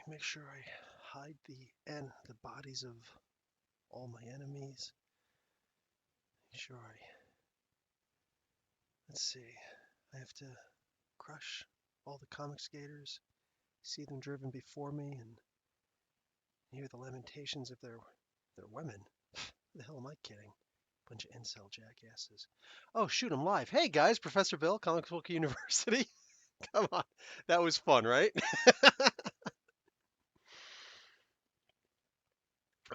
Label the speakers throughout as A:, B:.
A: make sure I hide the bodies of all my enemies. Make sure let's see. I have to crush all the comic skaters, see them driven before me, and hear the lamentations if they're women. The hell am I kidding? Bunch of incel jackasses. Oh, shoot, I'm live. Hey guys, Professor Bill, Comic Book University. Come on, that was fun, right?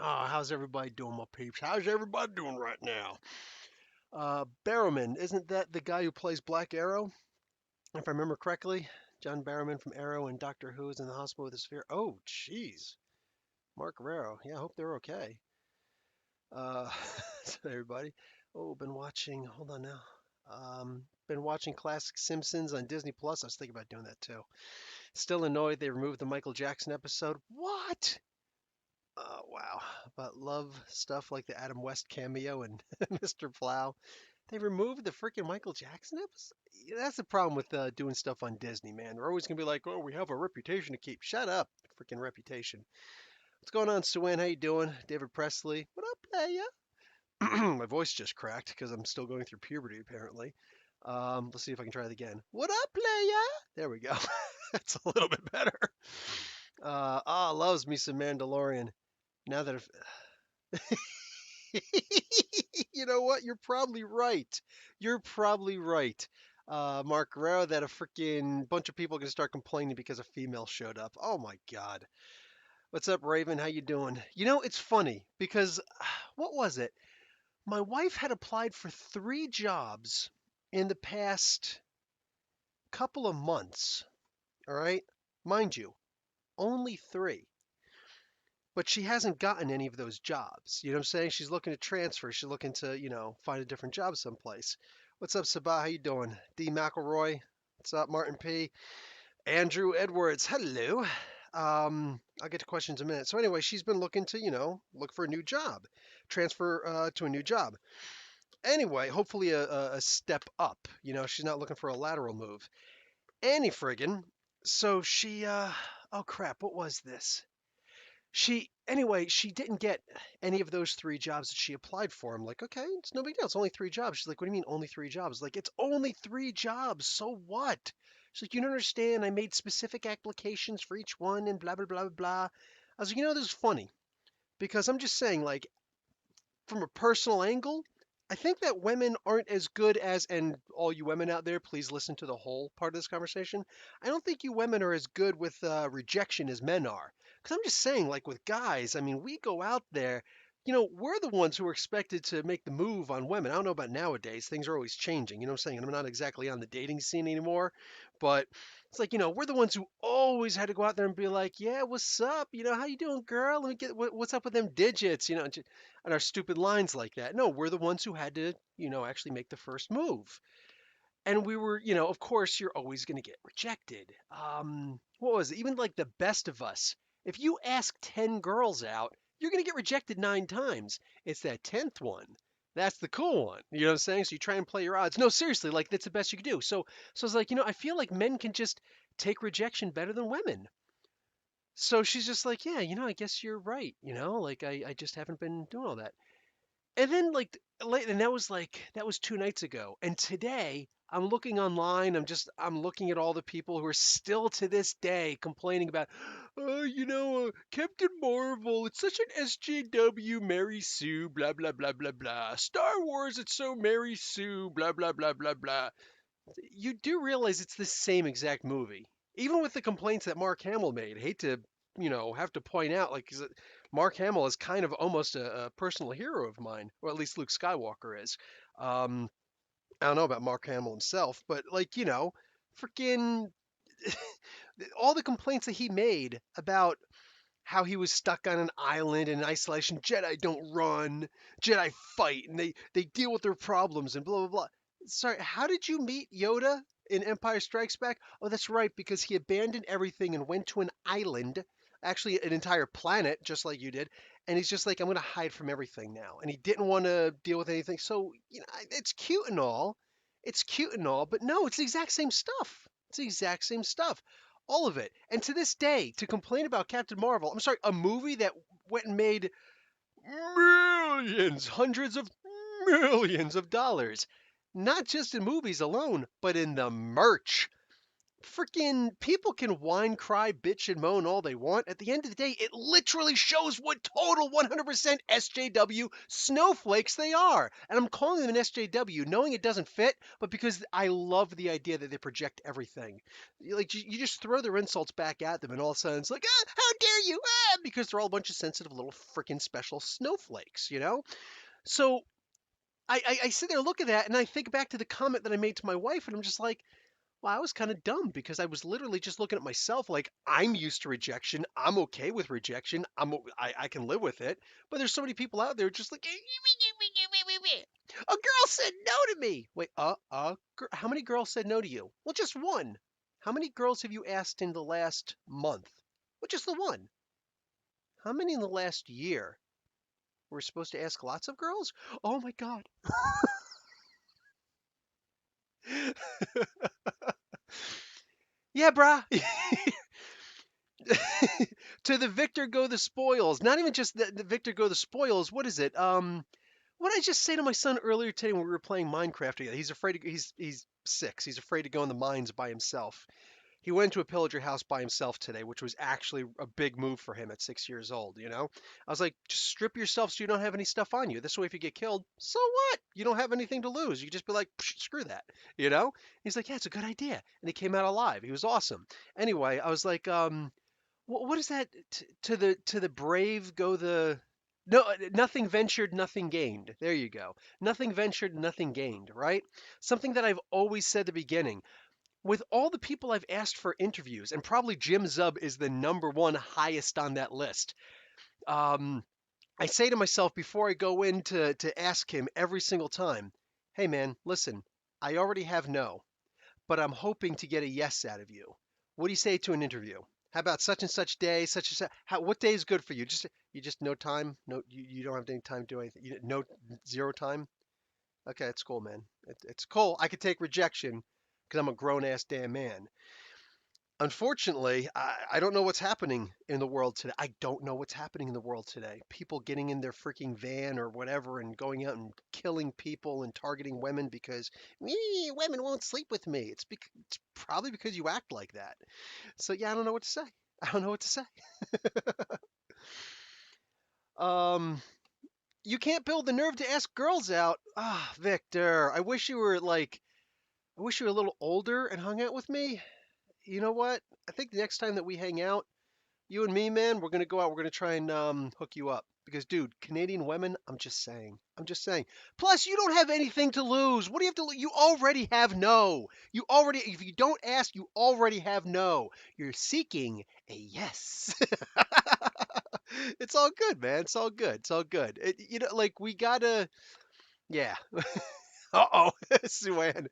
A: Oh, how's everybody doing, my peeps? How's everybody doing right now? Barrowman, isn't that the guy who plays Black Arrow? If I remember correctly, John Barrowman from Arrow and Doctor Who is in the hospital with a sphere. Oh, jeez. Mark Guerrero. Yeah, I hope they're okay. Uh, everybody. Oh, been watching. Hold on now. Been watching classic Simpsons on Disney Plus. I was thinking about doing that too. Still annoyed they removed the Michael Jackson episode. What? Oh, wow. But love stuff like the Adam West cameo and Mr. Plow. They removed the freaking Michael Jackson episode? Yeah, that's the problem with doing stuff on Disney, man. They're always going to be like, oh, we have a reputation to keep. Shut up, freaking reputation. What's going on, Suen? How you doing? David Presley. What up, playa? My voice just cracked because I'm still going through puberty, apparently. Let's see if I can try it again. What up, playa? There we go. That's a little bit better. Loves me some Mandalorian. Now that you know what? You're probably right. You're probably right. Mark Guerrero, that a freaking bunch of people are gonna start complaining because a female showed up. Oh my God. What's up, Raven? How you doing? You know, it's funny because what was it? My wife had applied for 3 jobs in the past couple of months. All right, mind you, only 3. But she hasn't gotten any of those jobs. You know what I'm saying? She's looking to transfer. She's looking to, find a different job someplace. What's up, Sabah? How you doing? D. McElroy. What's up, Martin P. Andrew Edwards. Hello. I'll get to questions in a minute. So anyway, she's been looking to, look for a new job, transfer to a new job. Anyway, hopefully a step up. She's not looking for a lateral move. Any friggin'. So oh crap, what was this? She didn't get any of those 3 jobs that she applied for. I'm like, okay, it's no big deal. It's only 3 jobs. She's like, what do you mean only 3 jobs? Like, it's only 3 jobs. So what? She's like, you don't understand. I made specific applications for each one and blah, blah, blah, blah, blah. I was like, this is funny because I'm just saying, like, from a personal angle, I think that women aren't as good as, and all you women out there, please listen to the whole part of this conversation. I don't think you women are as good with rejection as men are. Because I'm just saying, like with guys, I mean, we go out there, we're the ones who are expected to make the move on women. I don't know about nowadays, things are always changing, you know what I'm saying? And I'm not exactly on the dating scene anymore, but it's like, we're the ones who always had to go out there and be like, yeah, what's up? How you doing, girl? Let me get, what's up with them digits? And our stupid lines like that. No, we're the ones who had to, actually make the first move. And we were, of course, you're always going to get rejected. What was it? Even like the best of us. If you ask 10 girls out, you're going to get rejected 9 times. It's that 10th one. That's the cool one. You know what I'm saying? So you try and play your odds. No, seriously, like that's the best you can do. So it's like, I feel like men can just take rejection better than women. So she's just like, yeah, I guess you're right. Like I just haven't been doing all that. And then like late, and that was 2 nights ago. And today I'm looking online. I'm looking at all the people who are still to this day complaining about, oh, Captain Marvel. It's such an SJW, Mary Sue, blah blah blah blah blah. Star Wars. It's so Mary Sue, blah blah blah blah blah. You do realize it's the same exact movie, even with the complaints that Mark Hamill made. I hate to, have to point out, like, 'cause Mark Hamill is kind of almost a personal hero of mine, or at least Luke Skywalker is. Um, I don't know about Mark Hamill himself, but like, freaking all the complaints that he made about how he was stuck on an island in isolation. Jedi don't run, Jedi fight, and they deal with their problems and blah blah blah. Sorry, how did you meet Yoda in Empire Strikes Back? Oh, that's right, because he abandoned everything and went to an island, actually an entire planet, just like you did. And he's just like, I'm gonna hide from everything now. And he didn't want to deal with anything. So, it's cute and all. It's cute and all, but no, it's the exact same stuff. It's the exact same stuff. All of it. And to this day, to complain about Captain Marvel, I'm sorry, a movie that went and made millions, hundreds of millions of dollars, not just in movies alone, but in the merch. Freaking people can whine, cry, bitch, and moan all they want. At the end of the day, it literally shows what total 100% SJW snowflakes they are. And I'm calling them an SJW, knowing it doesn't fit, but because I love the idea that they project everything. Like you just throw their insults back at them, and all of a sudden it's like, ah, how dare you? Ah, because they're all a bunch of sensitive little freaking special snowflakes, you know? So I sit there and look at that, and I think back to the comment that I made to my wife, and I'm just like, well, I was kind of dumb because I was literally just looking at myself like I'm used to rejection. I'm okay with rejection. I can live with it. But there's so many people out there just like a girl said no to me. Wait, how many girls said no to you? Well, just one. How many girls have you asked in the last month? Well, just the one. How many in the last year? We're supposed to ask lots of girls? Oh my God. Yeah, brah. To the victor go the spoils. Not even just the victor go the spoils. What is it? What did I just say to my son earlier today when we were playing Minecraft together? He's afraid to, he's 6. He's afraid to go in the mines by himself. He went to a pillager house by himself today, which was actually a big move for him at 6 years old, you know? I was like, just strip yourself so you don't have any stuff on you. This way, if you get killed, so what? You don't have anything to lose. You can just be like, screw that, you know? He's like, yeah, it's a good idea. And he came out alive. He was awesome. Anyway, I was like, what is that? To the brave go the no, nothing ventured, nothing gained. There you go. Nothing ventured, nothing gained, right? Something that I've always said at the beginning. With all the people I've asked for interviews, and probably Jim Zub is the number one highest on that list. Um, I say to myself before I go in to ask him every single time, hey man, listen, I already have no, but I'm hoping to get a yes out of you. What do you say to an interview? How about such and such day, such and such? What day is good for you? Just no time. No, you don't have any time to do anything. No, zero time. Okay, it's cool, man. It's cool. I could take rejection because I'm a grown ass damn man. Unfortunately, I don't know what's happening in the world today. I don't know what's happening in the world today. People getting in their freaking van or whatever and going out and killing people and targeting women because women won't sleep with me. It's probably because you act like that. So yeah, I don't know what to say. I don't know what to say. Um, you can't build the nerve to ask girls out. Ah, Victor, I wish you were a little older and hung out with me. You know what? I think the next time that we hang out, you and me, man, we're gonna go out. We're gonna try and hook you up. Because, dude, Canadian women, I'm just saying. I'm just saying. Plus, you don't have anything to lose. What do you have to lose? You already have no. You already, if you don't ask, you already have no. You're seeking a yes. It's all good, man. It's all good. It's all good. Like we gotta, yeah. Uh-oh, Suan.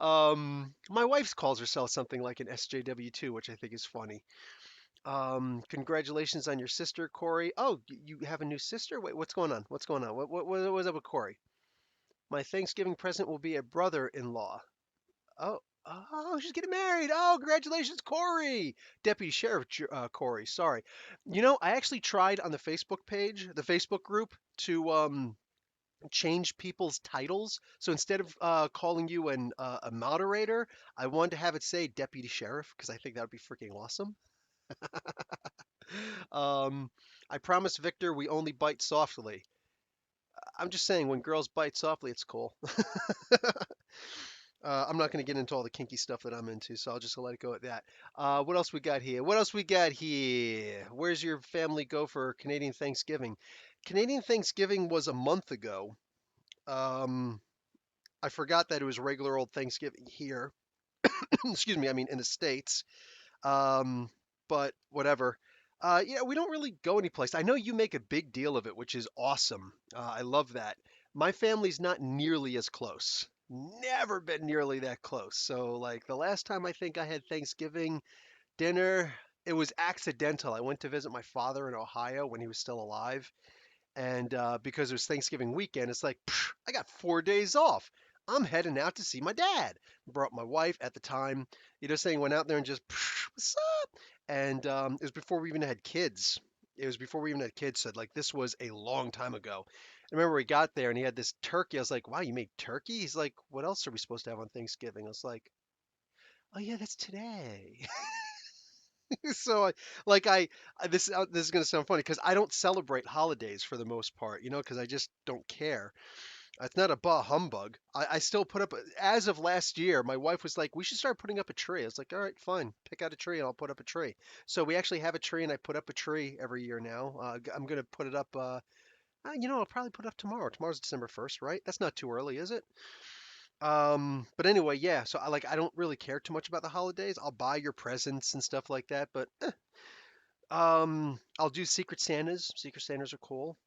A: My wife calls herself something like an SJW2, which I think is funny. Congratulations on your sister, Corey. Oh, you have a new sister? Wait, what's going on? What's going on? What's up with Corey? My Thanksgiving present will be a brother-in-law. She's getting married. Oh, congratulations, Corey. Deputy Sheriff Corey. Sorry. I actually tried on the Facebook page, the Facebook group, to change people's titles. So instead of calling you a moderator, I wanted to have it say Deputy Sheriff because I think that would be freaking awesome. Um, I promise, Victor, we only bite softly. I'm just saying, when girls bite softly, it's cool. I'm not going to get into all the kinky stuff that I'm into, so I'll just let it go at that. What else we got here? What else we got here? Where's your family go for Canadian Thanksgiving? Canadian Thanksgiving was a month ago. Um, I forgot that it was regular old Thanksgiving here. Excuse me, I mean in the States. Um, but whatever. We don't really go anyplace. I know you make a big deal of it, which is awesome. I love that. My family's not nearly as close. Never been nearly that close. So, like, the last time I think I had Thanksgiving dinner, it was accidental. I went to visit my father in Ohio when he was still alive. And because it was Thanksgiving weekend, it's like, I got 4 days off. I'm heading out to see my dad. Brought my wife at the time. Saying went out there and just, what's up? And it was before we even had kids. It was before we even had kids. So like this was a long time ago. I remember we got there and he had this turkey. I was like, wow, you made turkey? He's like, what else are we supposed to have on Thanksgiving? I was like, oh yeah, that's today. So this is gonna sound funny because I don't celebrate holidays for the most part, because I just don't care. It's not a bah humbug. I still put up, as of last year, my wife was like, we should start putting up a tree. I was like, all right, fine, pick out a tree and I'll put up a tree. So we actually have a tree and I put up a tree every year now. I'm gonna put it up. I'll probably put it up tomorrow. Tomorrow's December 1st, right? That's not too early, is it? But anyway, yeah. So I don't really care too much about the holidays. I'll buy your presents and stuff like that, but I'll do Secret Santas. Secret Santas are cool,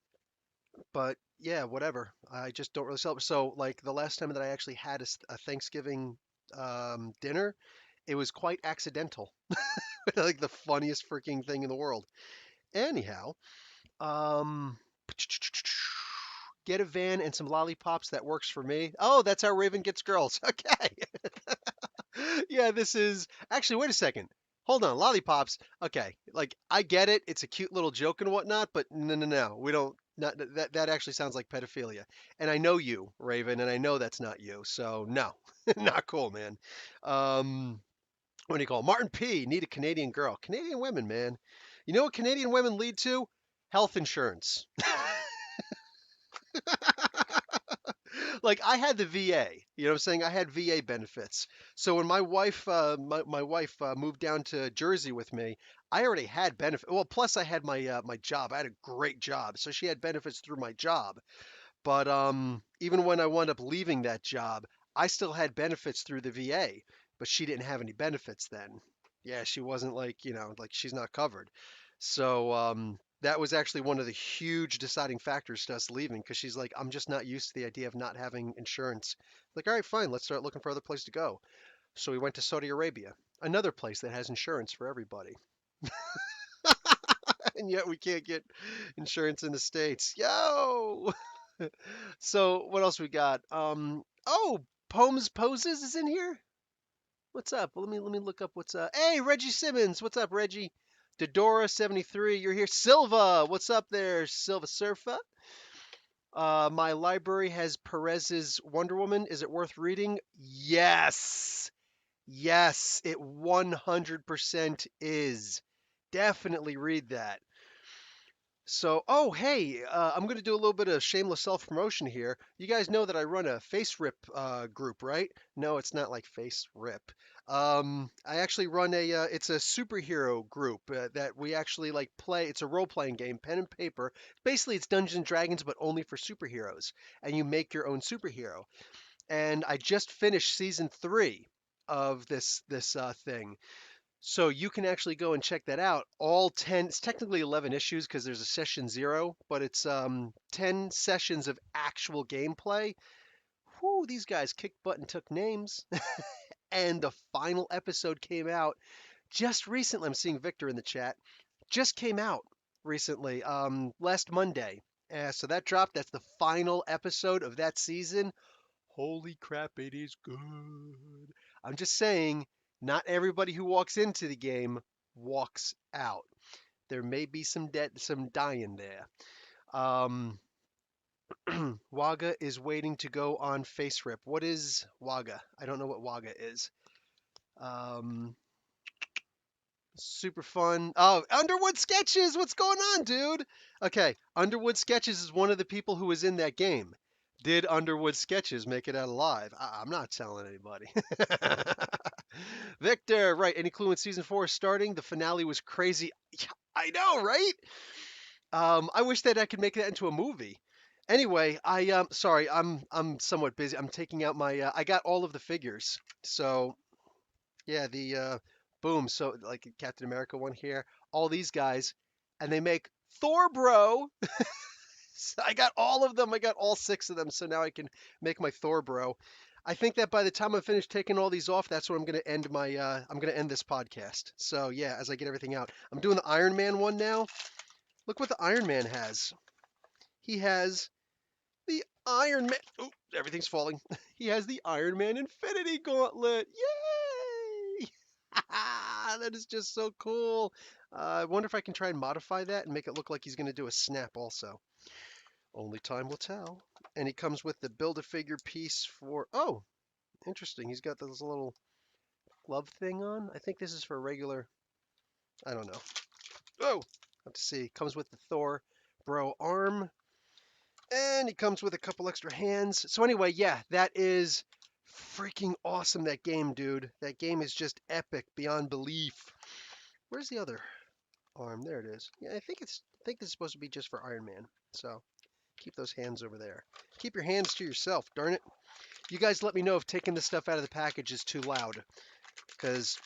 A: but yeah, whatever. I just don't really celebrate. So, like the last time that I actually had a Thanksgiving dinner, it was quite accidental. Like the funniest freaking thing in the world. Anyhow, um, get a van and some lollipops. That works for me. Oh, that's how Raven gets girls. Okay. Yeah, this is actually, wait a second. Hold on, lollipops. Okay, like I get it. It's a cute little joke and whatnot, but no, no, no. We don't. Not that actually sounds like pedophilia. And I know you, Raven, and I know that's not you. So no, not cool, man. Um, what do you call it? Martin P. Need a Canadian girl. Canadian women, man. You know what Canadian women lead to? Health insurance. Like I had the VA, you know what I'm saying? I had VA benefits. So when my wife moved down to Jersey with me, I already had benefit. Well, plus I had my job. I had a great job, so she had benefits through my job. But even when I wound up leaving that job, I still had benefits through the VA, but she didn't have any benefits then. Yeah, she wasn't like, like she's not covered. So that was actually one of the huge deciding factors to us leaving because she's like, I'm just not used to the idea of not having insurance. Like, all right, fine, let's start looking for other place to go. So we went to Saudi Arabia, another place that has insurance for everybody. And yet we can't get insurance in the States. Yo! So what else we got? Oh, Poems Poses is in here. What's up? Well, let me look up what's Hey, Reggie Simmons. What's up, Reggie? Dodora 73, you're here. Silva, what's up there? Silva Surfa. My library has Perez's Wonder Woman. Is it worth reading? Yes. Yes, it 100% is. Definitely read that. So, oh, hey, I'm going to do a little bit of shameless self promotion here. You guys know that I run a Face Rip group, right? No, it's not like Face Rip. I actually run it's a superhero group that we actually like play. It's a role playing game, pen and paper. Basically, it's Dungeons and Dragons, but only for superheroes. And you make your own superhero. And I just finished season 3 of this thing. So you can actually go and check that out. All 10, it's technically 11 issues because there's a session 0, but it's 10 sessions of actual gameplay. Whoo, these guys kicked butt and took names. And the final episode came out just recently. I'm seeing Victor in the chat. Just came out recently, last Monday. So that dropped. That's the final episode of that season. Holy crap, it is good. I'm just saying, not everybody who walks into the game walks out. There may be some dying there. Um, Waga is waiting to go on Face Rip. What is Waga? I don't know what Waga is. Um, Super fun. Oh, Underwood Sketches. What's going on, dude? Okay, Underwood Sketches is one of the people who was in that game. Did Underwood Sketches make it out alive? I'm not telling anybody. Victor, right. Any clue when season 4 is starting? The finale was crazy. Yeah, I know, right? I wish that I could make that into a movie. Anyway, sorry, I'm somewhat busy. I'm taking out my I got all of the figures. So, yeah, the boom, so like Captain America one here, all these guys, and they make Thor, bro. So I got all of them. I got all 6 of them, so now I can make my Thor, bro. I think that by the time I'm finished taking all these off, that's when I'm gonna end my I'm gonna end this podcast. So yeah, as I get everything out, I'm doing the Iron Man one now. Look what the Iron Man has. He has The Iron Man. Oh, everything's falling. He has the Iron Man Infinity Gauntlet. Yay! That is just so cool. I wonder if I can try and modify that and make it look like he's going to do a snap also. Only time will tell. And he comes with the Build-A-Figure piece for... Oh, interesting. He's got this little glove thing on. I think this is for regular... I don't know. Oh, have to see. Comes with the Thor bro arm. And he comes with a couple extra hands. So anyway, yeah, that is freaking awesome, that game, dude. That game is just epic beyond belief. Where's the other arm? There it is. Yeah, I think this is supposed to be just for Iron Man. So keep those hands over there. Keep your hands to yourself, darn it. You guys let me know if taking this stuff out of the package is too loud. Because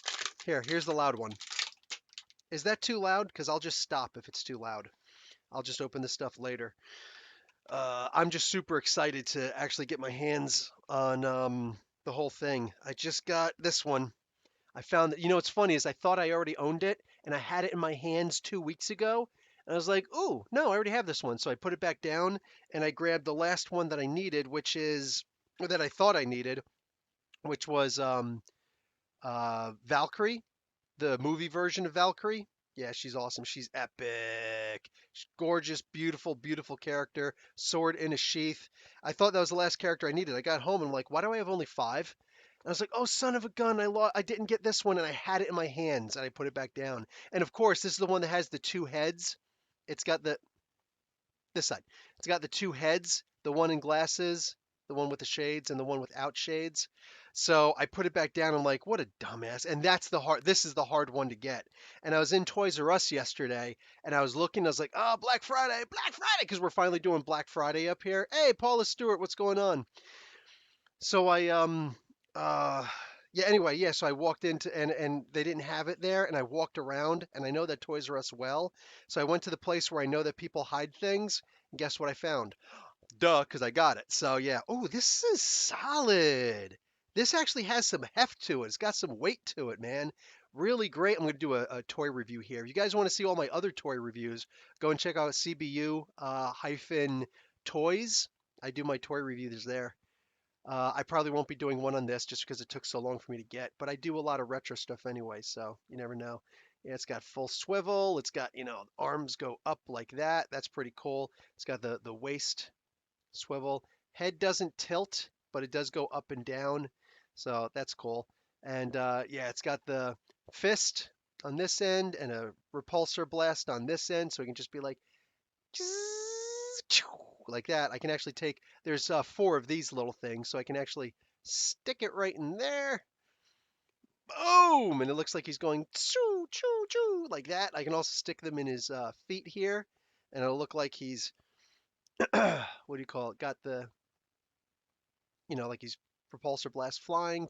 A: here's the loud one. Is that too loud? Because I'll just stop if it's too loud. I'll just open this stuff later. I'm just super excited to actually get my hands on the whole thing. I just got this one. I found that, what's funny is I thought I already owned it and I had it in my hands 2 weeks ago. And I was like, oh, no, I already have this one. So I put it back down and I grabbed the last one that I needed, or that I thought I needed, which was Valkyrie, the movie version of Valkyrie. Yeah, she's awesome. She's epic. She's gorgeous, beautiful, beautiful character. Sword in a sheath. I thought that was the last character I needed. I got home and I'm like, why do I have only five? And I was like, oh, son of a gun, I didn't get this one and I had it in my hands and I put it back down. And of course, this is the one that has the two heads. It's got this side. It's got the two heads, the one in glasses, the one with the shades, and the one without shades. So I put it back down. I'm like, what a dumbass. And this is the hard one to get. And I was in Toys R Us yesterday and I was looking, I was like, oh, Black Friday, because we're finally doing Black Friday up here. Hey, Paula Stewart, what's going on? So uh, yeah, anyway, yeah, so I walked into and they didn't have it there and I walked around and I know that Toys R Us well. So I went to the place where I know that people hide things. And guess what I found? Duh, because I got it. So yeah. Oh, this is solid. This actually has some heft to it. It's got some weight to it, man. Really great. I'm going to do a toy review here. If you guys want to see all my other toy reviews, go and check out CBU hyphen toys. I do my toy reviews there. I probably won't be doing one on this just because it took so long for me to get, but I do a lot of retro stuff anyway, so you never know. Yeah, it's got full swivel. It's got, arms go up like that. That's pretty cool. It's got the waist swivel. Head doesn't tilt, but it does go up and down. So that's cool. And yeah, it's got the fist on this end and a repulsor blast on this end. So it can just be like that. I can actually there's four of these little things. So I can actually stick it right in there. Boom! And it looks like he's going choo, choo, choo, like that. I can also stick them in his feet here. And it'll look like he's, what do you call it? Got the like he's propulsor blast flying.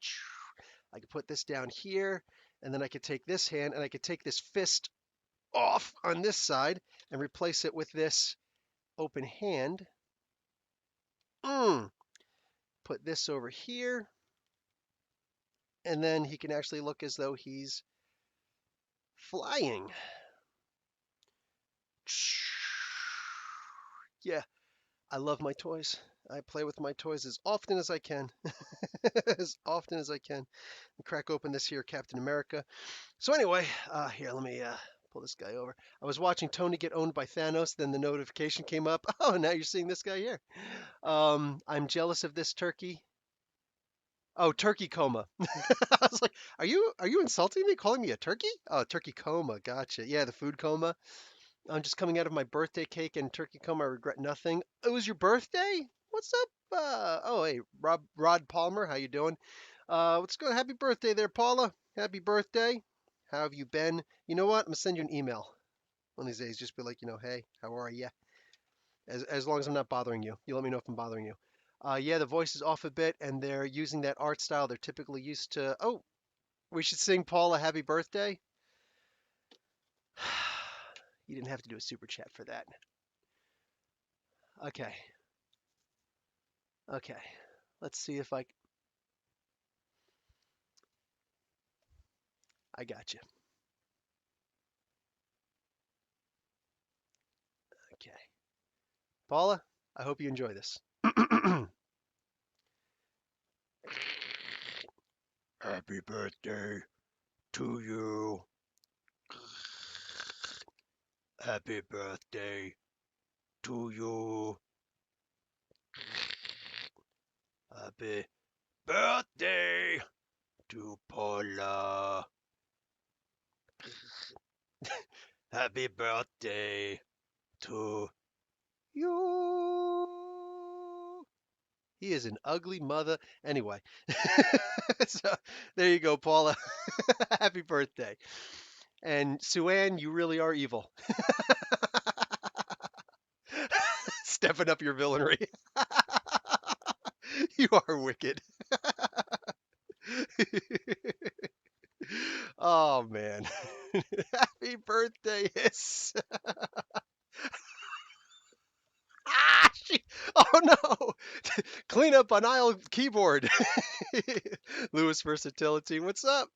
A: I could put this down here, and then I could take this hand and I could take this fist off on this side and replace it with this open hand. Put this over here, and then he can actually look as though he's flying. Yeah, I love my toys. I play with my toys as often as I can. As often as I can. And crack open this here Captain America. So anyway, here, let me pull this guy over. I was watching Tony get owned by Thanos, then the notification came up. Oh, now you're seeing this guy here. I'm jealous of this turkey. Oh, turkey coma. I was like, are you insulting me, calling me a turkey? Oh, turkey coma. Gotcha. Yeah, the food coma. I'm just coming out of my birthday cake and turkey coma. I regret nothing. It was your birthday? What's up? Oh, hey, Rod Palmer. How you doing? What's going? Happy birthday there, Paula. Happy birthday. How have you been? You know what? I'm gonna send you an email one of these days. Just be like, hey, how are you? As long as I'm not bothering you. You let me know if I'm bothering you. Yeah, the voice is off a bit, and they're using that art style they're typically used to. Oh, we should sing Paula happy birthday. You didn't have to do a super chat for that. Okay. Okay. Let's see if I got you. Okay. Paula, I hope you enjoy this. Happy birthday to you. Happy birthday to you. Happy birthday to Paula. Happy birthday to you. He is an ugly mother. Anyway, so there you go, Paula. Happy birthday. And Sue-Ann, you really are evil. Stepping up your villainry. You are wicked. Oh man. Happy birthday, Hiss. Ah, oh no. Clean up on aisle keyboard. Lewis Versatility, what's up?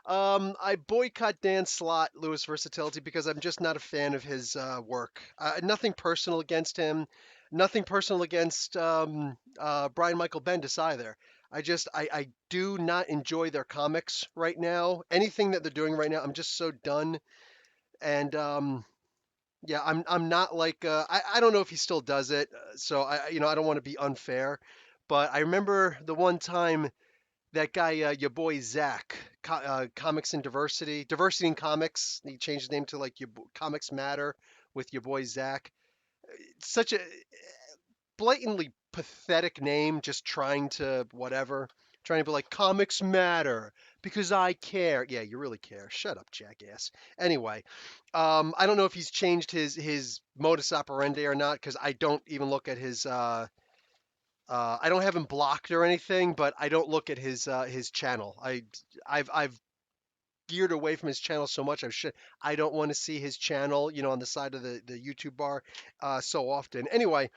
A: I boycott Dan Slott, Lewis Versatility, because I'm just not a fan of his work. Nothing personal against him. Nothing personal against Brian Michael Bendis either. I do not enjoy their comics right now. Anything that they're doing right now, I'm just so done. And yeah, I'm not like I don't know if he still does it. So I don't want to be unfair, but I remember the one time that guy, your boy Zach, Comics and Diversity, Diversity in Comics. He changed his name to like Comics Matter with your boy Zach. Such a blatantly pathetic name, just trying to whatever, trying to be like Comics Matter because I care. Yeah, you really care. Shut up, jackass. Anyway, I don't know if he's changed his modus operandi or not because I don't even look at his. I don't have him blocked or anything, but I don't look at his channel. I've geared away from his channel so much. I don't want to see his channel, on the side of the YouTube bar, so often. Anyway,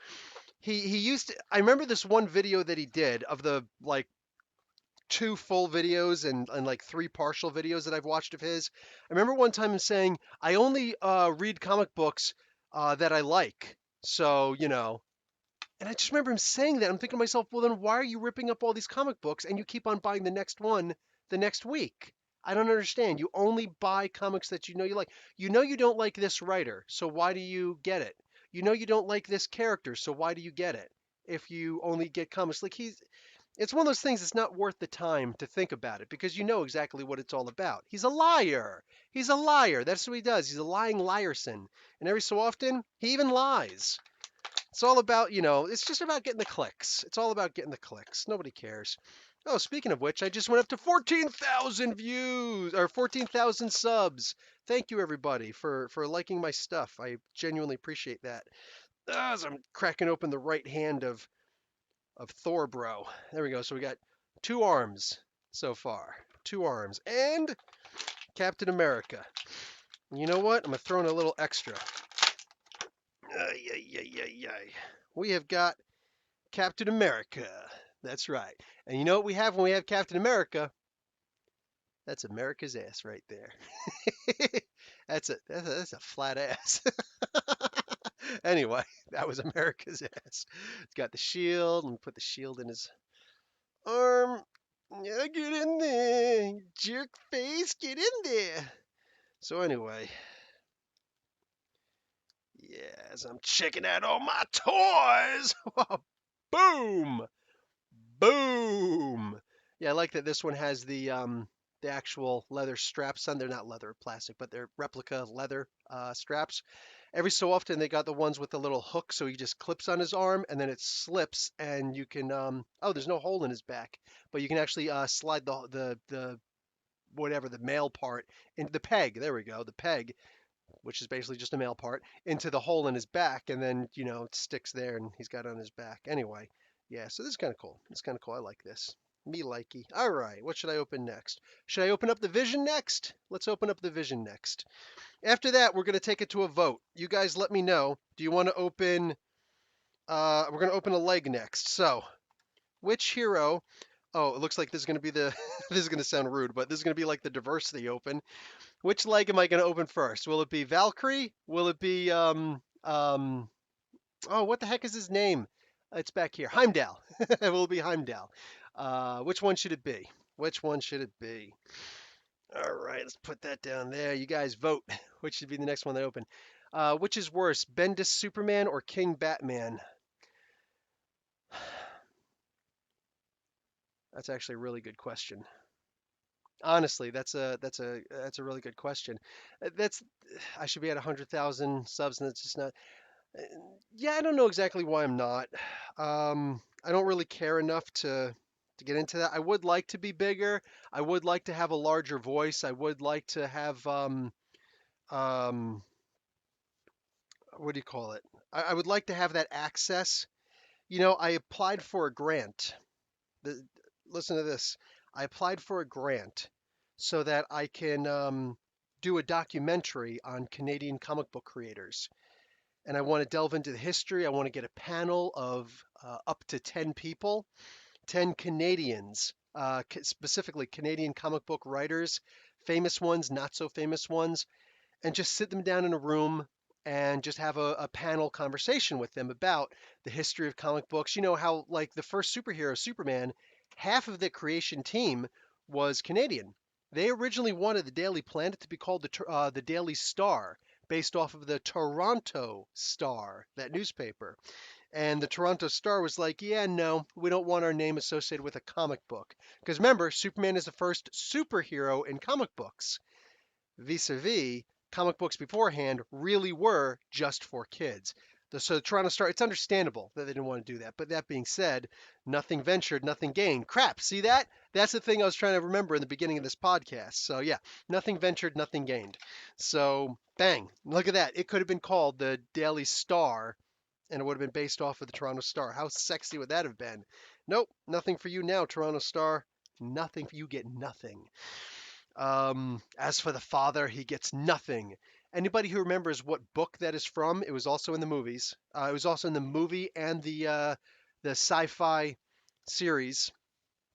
A: he used to. I remember this one video that he did of the like two full videos and like three partial videos that I've watched of his. I remember one time him saying, "I only read comic books that I like." So and I just remember him saying that. I'm thinking to myself, well, then why are you ripping up all these comic books and you keep on buying the next one the next week? I don't understand. You only buy comics that you know you like. You know you don't like this writer, so why do you get it? You know you don't like this character, so why do you get it? If you only get comics like it's one of those things that's not worth the time to think about it because you know exactly what it's all about. He's a liar. He's a liar. That's what he does. He's a lying liarson. And every so often, he even lies. It's all about, it's just about getting the clicks. It's all about getting the clicks. Nobody cares. Oh, speaking of which, I just went up to 14,000 views or 14,000 subs. Thank you everybody for liking my stuff. I genuinely appreciate that. As I'm cracking open the right hand of Thor, bro. There we go. So we got 2 arms so far. 2 arms and Captain America. You know what? I'm gonna throw in a little extra. We have got Captain America. That's right. And you know what we have when we have Captain America? That's America's ass right there. That's a flat ass. Anyway, that was America's ass. It's got the shield, and put the shield in his arm. Yeah, get in there, jerk face, get in there. So anyway, yeah, as I'm checking out all my toys, boom, boom. Yeah, I like that this one has the actual leather straps on. They're not leather, plastic, but they're replica leather straps. Every so often they got the ones with the little hook, so he just clips on his arm and then it slips, and you can oh, there's no hole in his back, but you can actually slide the whatever the male part into the peg. There we go, the peg, which is basically just a male part, into the hole in his back, and then it sticks there, and he's got it on his back. Anyway, yeah, so this is kind of cool. It's kind of cool. I like this. Me likey. All right, what should I open next? Should I open up the Vision next? Let's open up the Vision next. After that, we're going to take it to a vote. You guys let me know. Do you want to open... we're going to open a leg next. So, which hero... Oh, it looks like this is going to be the... this is going to sound rude, but this is going to be like the diversity open. Which leg am I going to open first? Will it be Valkyrie? Will it be... oh, what the heck is his name? It's back here. Heimdall. It will be Heimdall. Which one should it be? Which one should it be? All right, let's put that down there. You guys vote. Which should be the next one that open? Which is worse, Bendis Superman or King Batman? That's actually a really good question. Honestly, that's a really good question. That's I should be at 100,000 subs, and it's just not. uh, Yeah, I don't know exactly why I'm not. I don't really care enough to get into that. I would like to be bigger. I would like to have a larger voice. I would like to have um, what do you call it? I would like to have that access. I applied for a grant. The, Listen to this. I applied for a grant so that I can do a documentary on Canadian comic book creators. And I want to delve into the history. I want to get a panel of up to 10 people, 10 Canadians, specifically Canadian comic book writers, famous ones, not so famous ones, and just sit them down in a room and just have a panel conversation with them about the history of comic books. You know how, like, the first superhero, Superman, half of the creation team was Canadian. They originally wanted the Daily Planet to be called the Daily Star, based off of the Toronto Star, that newspaper. And the Toronto Star was like, yeah, no, we don't want our name associated with a comic book. Because remember, Superman is the first superhero in comic books. Vis-a-vis, comic books beforehand really were just for kids. So Toronto Star, it's understandable that they didn't want to do that. But that being said, nothing ventured, nothing gained. Crap, see that? That's the thing I was trying to remember in the beginning of this podcast. So yeah, nothing ventured, nothing gained. So bang, look at that. It could have been called the Daily Star and it would have been based off of the Toronto Star. How sexy would that have been? Nope, nothing for you now, Toronto Star. Nothing for you, get nothing. As for the father, he gets nothing. Anybody who remembers what book that is from, it was also in the movies. It was also in the movie and the sci-fi series.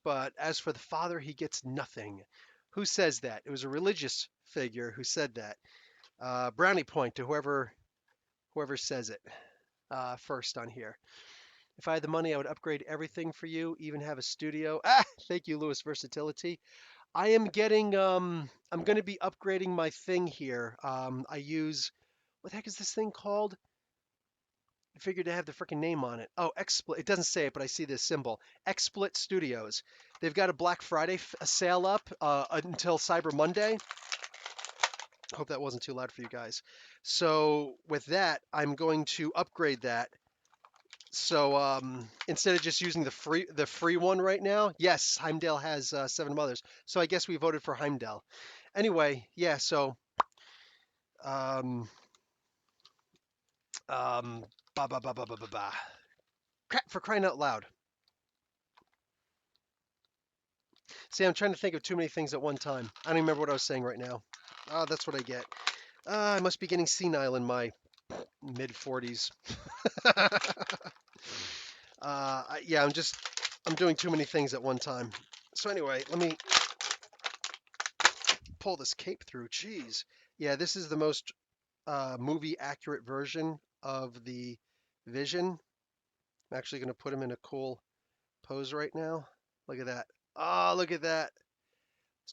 A: But as for the father, he gets nothing. Who says that? It was a religious figure who said that. Brownie point to whoever says it first on here. If I had the money, I would upgrade everything for you, even have a studio. Ah, thank you, Lewis Versatility. I'm going to be upgrading my thing here. I use, what the heck is this thing called? I figured to have the freaking name on it. Oh, XSplit. It doesn't say it, but I see this symbol. XSplit Studios. They've got a Black Friday sale up until Cyber Monday. Hope that wasn't too loud for you guys. So with that, I'm going to upgrade that. So instead of just using the free one right now, yes, Heimdall has 7 mothers. So I guess we voted for Heimdall. Anyway, yeah. So um, um, ba ba ba ba ba ba ba. Crap, for crying out loud. See, I'm trying to think of too many things at one time. I don't even remember what I was saying right now. Oh, that's what I get. I must be getting senile in my mid 40s. Yeah, I'm doing too many things at one time. So anyway, let me pull this cape through. Jeez. Yeah, this is the most movie accurate version of the Vision. I'm actually going to put him in a cool pose right now. Look at that. Oh, look at that.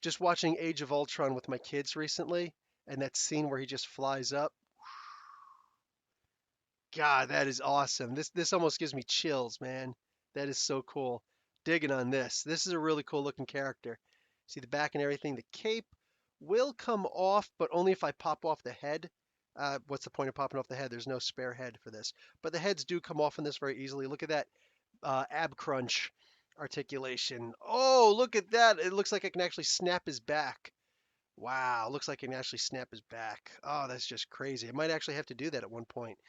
A: Just watching Age of Ultron with my kids recently, and that scene where he just flies up. God, that is awesome. This almost gives me chills, man. That is so cool. Digging on this. This is a really cool looking character. See the back and everything. The cape will come off, but only if I pop off the head. What's the point of popping off the head? There's no spare head for this. But the heads do come off in this very easily. Look at that ab crunch articulation. Oh, look at that. It looks like I can actually snap his back. Wow, looks like I can actually snap his back. Oh, that's just crazy. I might actually have to do that at one point.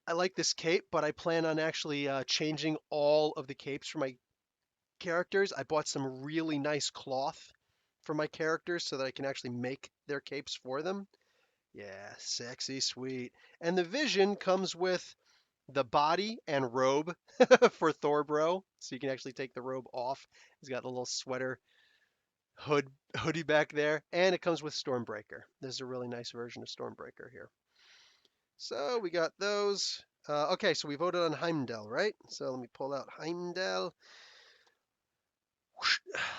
A: I like this cape, but I plan on actually changing all of the capes for my characters. I bought some really nice cloth for my characters so that I can actually make their capes for them. Yeah, sexy, sweet. And the Vision comes with the body and robe for Thor Bro, so you can actually take the robe off. He's got a little sweater hoodie back there, and it comes with Stormbreaker. This is a really nice version of Stormbreaker here. So we got those. Okay, so we voted on Heimdall, right? So let me pull out Heimdall.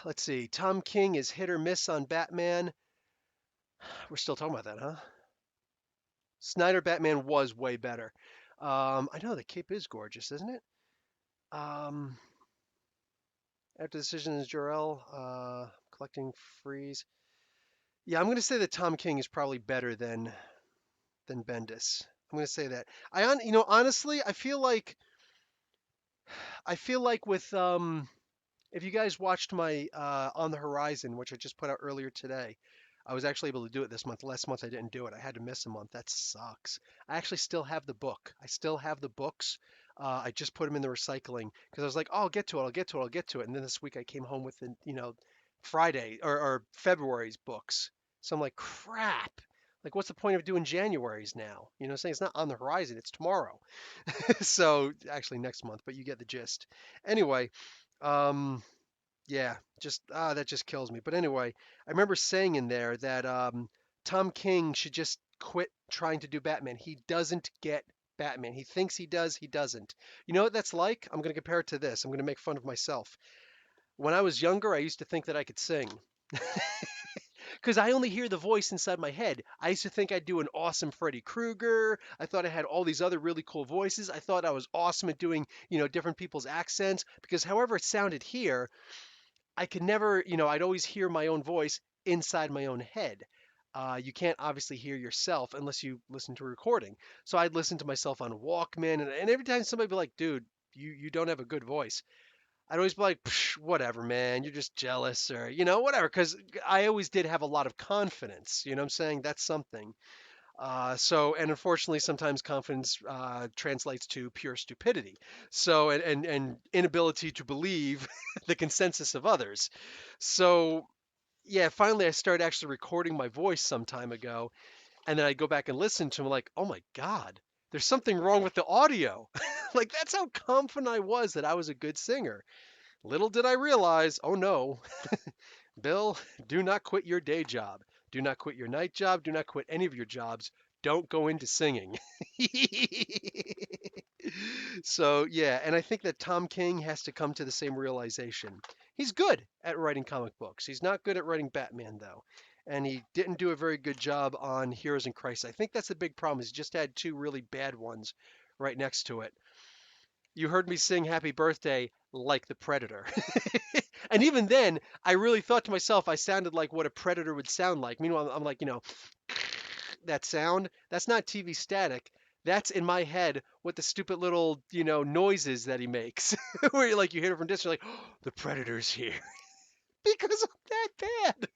A: Let's see. Tom King is hit or miss on Batman. We're still talking about that, huh? Snyder Batman was way better. I know the cape is gorgeous, isn't it? Um, After the decision is Jor-El, collecting freeze. Yeah, I'm gonna say that Tom King is probably better than Bendis. I'm gonna say that. Honestly, I feel like with if you guys watched my On the Horizon, which I just put out earlier today, I was actually able to do it this month. Last month I didn't do it. I had to miss a month. That sucks. I actually still have the book. I still have the books. I just put them in the recycling because I was like, oh, I'll get to it. I'll get to it. I'll get to it. And then this week I came home with Friday or February's books. So I'm like, crap. Like, what's the point of doing January's now? You know what I'm saying? It's not on the horizon. It's tomorrow. So actually next month, but you get the gist. Anyway, um, yeah, just that just kills me. But anyway, I remember saying in there that Tom King should just quit trying to do Batman. He doesn't get Batman. He thinks he does, he doesn't. You know what that's like? I'm going to compare it to this. I'm going to make fun of myself. When I was younger, I used to think that I could sing because I only hear the voice inside my head. I used to think I'd do an awesome Freddy Krueger. I thought I had all these other really cool voices. I thought I was awesome at doing, different people's accents because however it sounded here, I could never, I'd always hear my own voice inside my own head. You can't obviously hear yourself unless you listen to a recording. So I'd listen to myself on Walkman, and every time somebody would be like, dude, you don't have a good voice. I'd always be like, "Psh, whatever, man, you're just jealous or, whatever. Because I always did have a lot of confidence. You know what I'm saying? That's something. And unfortunately, sometimes confidence translates to pure stupidity. So, and inability to believe the consensus of others. So, yeah, finally, I started actually recording my voice some time ago, and then I go back and listen to them like, oh my God, there's something wrong with the audio. Like, that's how confident I was that I was a good singer. Little did I realize, oh no, Bill, do not quit your day job. Do not quit your night job. Do not quit any of your jobs. Don't go into singing. So, yeah, and I think that Tom King has to come to the same realization. He's good at writing comic books. He's not good at writing Batman, though. And he didn't do a very good job on Heroes in Crisis. I think that's the big problem. He's just had two really bad ones right next to it. You heard me sing Happy Birthday like the Predator. And even then, I really thought to myself, I sounded like what a predator would sound like. Meanwhile, I'm like, that sound, that's not TV static. That's in my head what the stupid little, noises that he makes. Where you hear it from distance, you're like, oh, the predator's here. Because I'm that bad.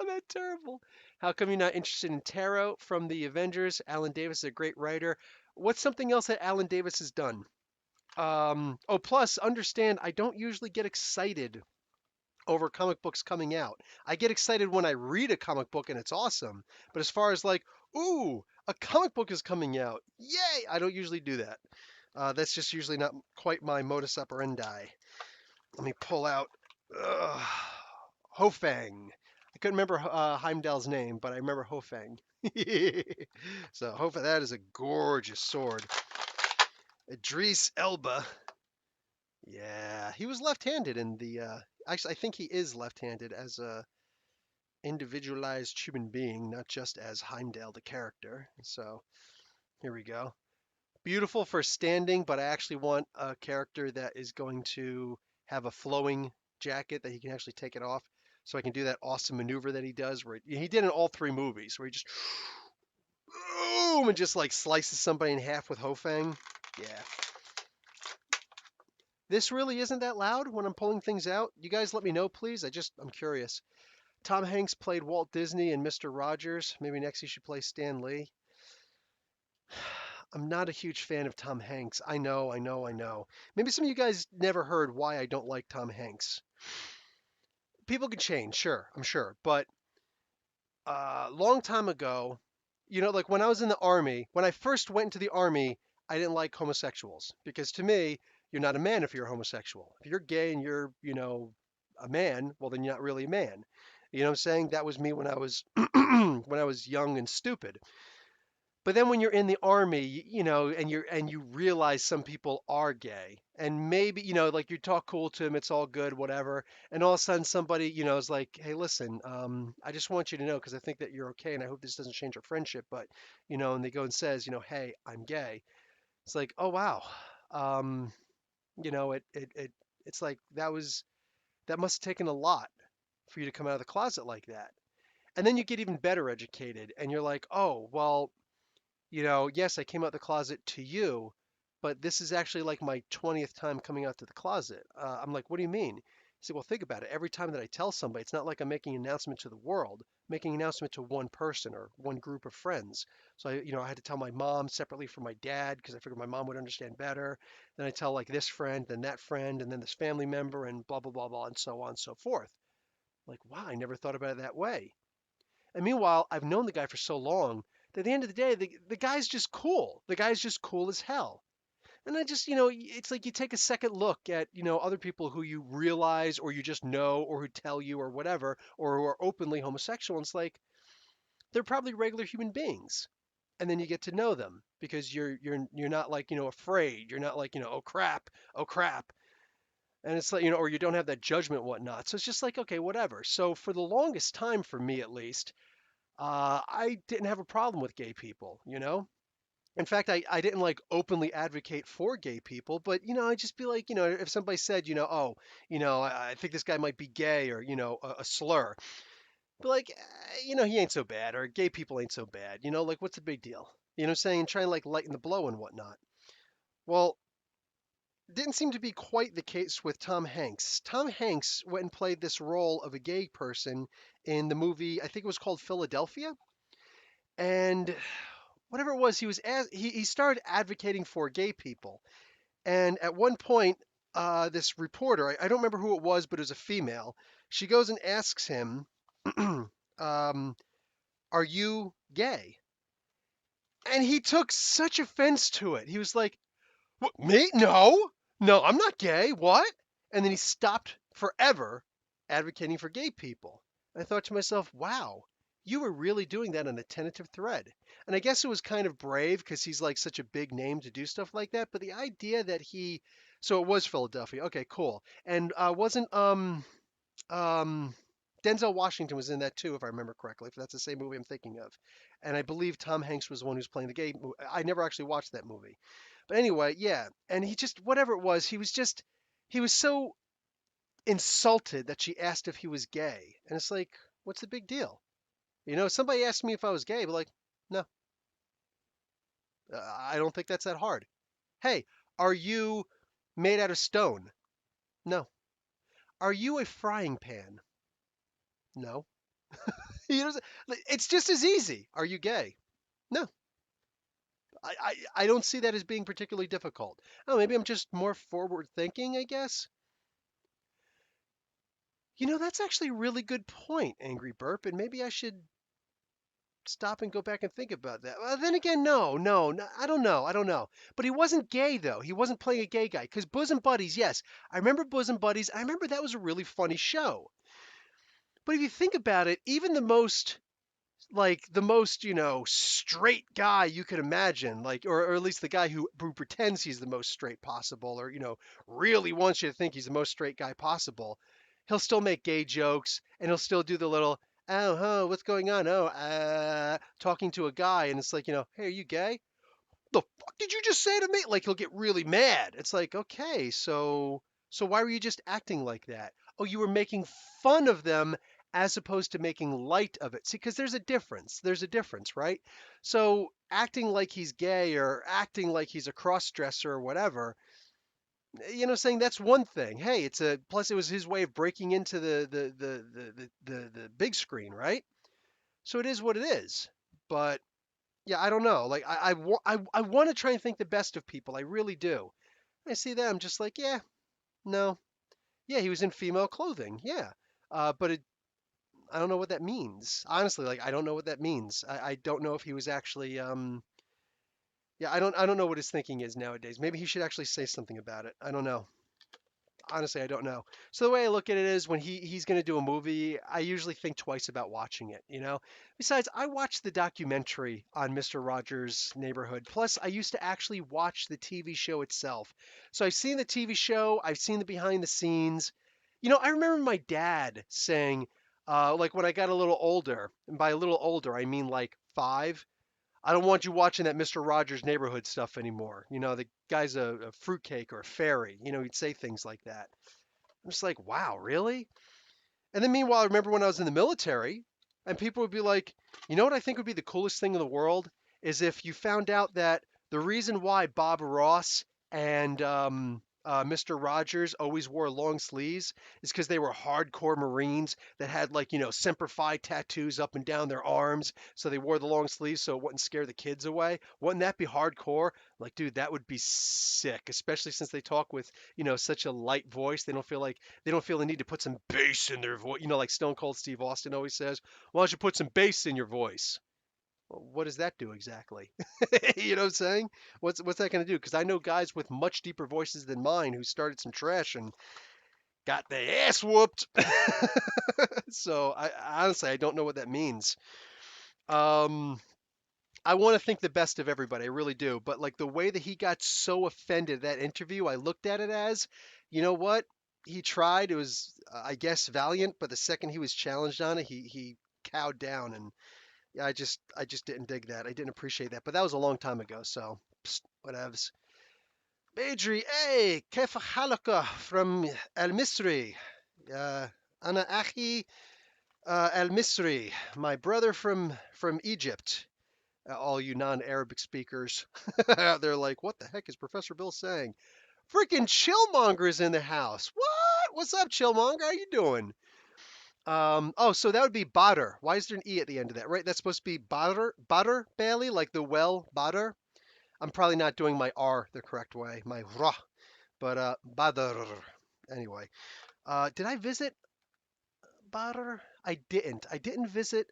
A: I'm that terrible. How come you're not interested in Tarot from the Avengers? Alan Davis is a great writer. What's something else that Alan Davis has done? Plus, understand, I don't usually get excited over comic books coming out. I get excited when I read a comic book and it's awesome. But as far as like, ooh, a comic book is coming out, yay! I don't usually do that. That's just usually not quite my modus operandi. Let me pull out uh, Hofang. I couldn't remember Heimdall's name, but I remember Hofang. So Hofang, that is a gorgeous sword. Idris Elba. Yeah, he was left-handed in the. Actually, I think he is left-handed as a individualized human being, not just as Heimdall the character. So here we go. Beautiful for standing, but I actually want a character that is going to have a flowing jacket that he can actually take it off, so I can do that awesome maneuver that he does, where he did in all three movies, where he just boom and just like slices somebody in half with Hofang. Yeah. This really isn't that loud when I'm pulling things out. You guys let me know, please. I'm curious. Tom Hanks played Walt Disney and Mr. Rogers. Maybe next he should play Stan Lee. I'm not a huge fan of Tom Hanks. I know, I know, I know. Maybe some of you guys never heard why I don't like Tom Hanks. People can change, sure, I'm sure. But long time ago, like when I was in the army, when I first went into the army, I didn't like homosexuals because to me, you're not a man if you're homosexual. If you're gay and you're, a man, well then you're not really a man. You know what I'm saying? That was me when I was when I was young and stupid. But then when you're in the army, and you realize some people are gay, and maybe, like you talk cool to them, it's all good, whatever, and all of a sudden somebody, is like, hey, listen, I just want you to know because I think that you're okay, and I hope this doesn't change our friendship, but, and they go and says, hey, I'm gay. It's like, oh wow, um, it's like that must have taken a lot for you to come out of the closet like that. And then you get even better educated, and you're like, oh, well, yes, I came out the closet to you, but this is actually like my 20th time coming out to the closet. I'm like, what do you mean? He said, well, think about it. Every time that I tell somebody, it's not like I'm making an announcement to the world, making an announcement to one person or one group of friends. So I had to tell my mom separately from my dad because I figured my mom would understand better. Then I tell like this friend, then that friend, and then this family member, and blah, blah, blah, blah, and so on and so forth. Like, wow, I never thought about it that way. And meanwhile, I've known the guy for so long that at the end of the day, the guy's just cool. The guy's just cool as hell. And I just, it's like you take a second look at, other people who you realize or you just know or who tell you or whatever, or who are openly homosexual. And it's like they're probably regular human beings. And then you get to know them because you're not like, afraid. You're not like, oh crap, oh crap. And it's like, or you don't have that judgment, whatnot. So it's just like, okay, whatever. So for the longest time, for me at least, I didn't have a problem with gay people. In fact, I didn't like openly advocate for gay people, but I'd just be like, if somebody said, oh, I think this guy might be gay or, a slur, but like, he ain't so bad or gay people ain't so bad, like what's the big deal? You know what I'm saying? Trying to like lighten the blow and whatnot. Well, didn't seem to be quite the case with Tom Hanks. Tom Hanks went and played this role of a gay person in the movie, I think it was called Philadelphia. And whatever it was, he started advocating for gay people. And at one point, this reporter, I don't remember who it was, but it was a female. She goes and asks him, um, "Are you gay?" And he took such offense to it. He was like, "What, me? No, no, I'm not gay. What?" And then he stopped forever advocating for gay people. I thought to myself, wow, you were really doing that on a tentative thread. And I guess it was kind of brave because he's like such a big name to do stuff like that. But the idea that so it was Philadelphia. Okay, cool. And wasn't um, Denzel Washington was in that too, if I remember correctly, if that's the same movie I'm thinking of. And I believe Tom Hanks was the one who's playing the gay. I never actually watched that movie. But anyway, yeah. And he just, whatever it was, he was so insulted that she asked if he was gay. And it's like, what's the big deal? Somebody asked me if I was gay, but like, no, I don't think that's that hard. Hey, are you made out of stone? No. Are you a frying pan? No. You know, it's just as easy. Are you gay? No. I don't see that as being particularly difficult. Oh, maybe I'm just more forward thinking, I guess. That's actually a really good point, Angry Burp, and maybe I should stop and go back and think about that. Well, then again, no, I don't know. But he wasn't gay though. He wasn't playing a gay guy. Because Bosom Buddies, yes, I remember Bosom Buddies. I remember that was a really funny show. But if you think about it, even the most, straight guy you could imagine, like, or at least the guy who pretends he's the most straight possible, or, really wants you to think he's the most straight guy possible, he'll still make gay jokes and he'll still do the little, oh, huh, what's going on? Oh, talking to a guy. And it's like, hey, are you gay? The fuck did you just say to me? Like, he'll get really mad. It's like, okay, so why were you just acting like that? Oh, you were making fun of them as opposed to making light of it. See, because there's a difference. There's a difference, right? So acting like he's gay or acting like he's a cross-dresser or whatever, saying that's one thing. Hey, it's a plus it was his way of breaking into the big screen, right? So it is what it is. But yeah, I don't know. Like I want to try and think the best of people. I really do. I see that I'm just like, yeah, no. Yeah, he was in female clothing. Yeah. But I don't know what that means. Honestly, like I don't know what that means. I don't know if he was actually yeah, I don't know what his thinking is nowadays. Maybe he should actually say something about it. I don't know. honestly, I don't know. So the way I look at it is when he's going to do a movie, I usually think twice about watching it, you know? Besides, I watched the documentary on Mr. Rogers' Neighborhood. Plus, I used to actually watch the TV show itself. So I've seen the TV show, I've seen the behind the scenes. You know, I remember my dad saying, like when I got a little older, and by a little older, I mean like 5. I don't want you watching that Mr. Rogers' Neighborhood stuff anymore. You know, the guy's a fruitcake or a fairy. You know, he'd say things like that. I'm just like, wow, really? And then meanwhile, I remember when I was in the military, and people would be like, you know what I think would be the coolest thing in the world is if you found out that the reason why Bob Ross and Mr. Rogers always wore long sleeves is because they were hardcore Marines that had like, you know, Semper Fi tattoos up and down their arms. So they wore the long sleeves so it wouldn't scare the kids away. Wouldn't that be hardcore? Like, dude, that would be sick, especially since they talk with, you know, such a light voice. They don't feel the need to put some bass in their voice. You know, like Stone Cold Steve Austin always says, why don't you put some bass in your voice? Well, what does that do exactly? You know what I'm saying? What's that going to do? Because I know guys with much deeper voices than mine who started some trash and got their ass whooped. So I honestly I don't know what that means. Um, I want to think the best of everybody, I really do. But like the way that he got so offended at that interview, I looked at it as, you know what? He tried. It was, I guess, valiant. But the second he was challenged on it, he cowed down, and yeah, I just didn't dig that. I didn't appreciate that. But that was a long time ago, so psst, whatevs. Badri, hey, كيف حالك from El Misri? Uh, أنا أخي El Misri, my brother from Egypt. All you non-Arabic speakers, they're like, what the heck is Professor Bill saying? Freaking Chillmonger is in the house. What? What's up, Chillmonger? How you doing? Oh, so that would be Badr. Why is there an E at the end of that? Right? That's supposed to be Badr, Bailey, like the well, Badr. I'm probably not doing my R the correct way, my R, but Badr. Anyway, did I visit Badr? I didn't. I didn't visit.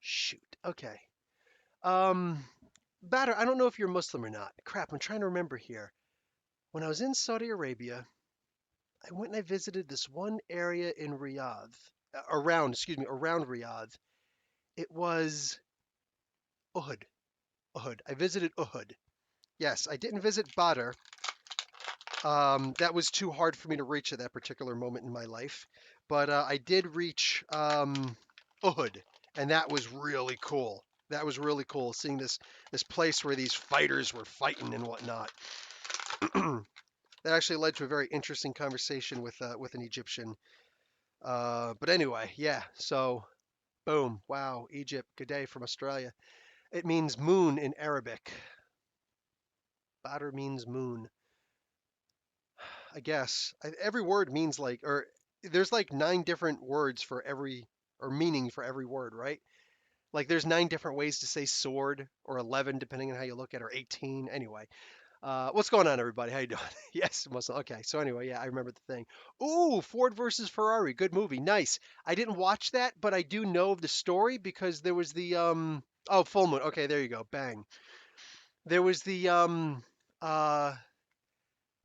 A: Shoot. Okay. Um, Badr, I don't know if you're Muslim or not. Crap, I'm trying to remember here. When I was in Saudi Arabia, I went and I visited this one area in Riyadh, around Riyadh. It was Uhud. Uhud. I visited Uhud. Yes, I didn't visit Badr. That was too hard for me to reach at that particular moment in my life. But I did reach Uhud, and that was really cool. That was really cool seeing this place where these fighters were fighting and whatnot. That actually led to a very interesting conversation with an Egyptian. But anyway, yeah. So boom, wow, Egypt, good day from Australia. It means moon in Arabic. Badr means moon. I guess every word means like, or there's like 9 different words for every, or meaning for every word, right? Like there's 9 different ways to say sword, or 11 depending on how you look at it, or 18. Anyway, what's going on, everybody? How you doing? Yes, Muslim. Okay, so anyway, yeah, I remember the thing. Ooh, Ford versus Ferrari, good movie, nice. I didn't watch that, but I do know of the story because there was the oh, Full Moon. Okay, there you go. Bang. There was the uh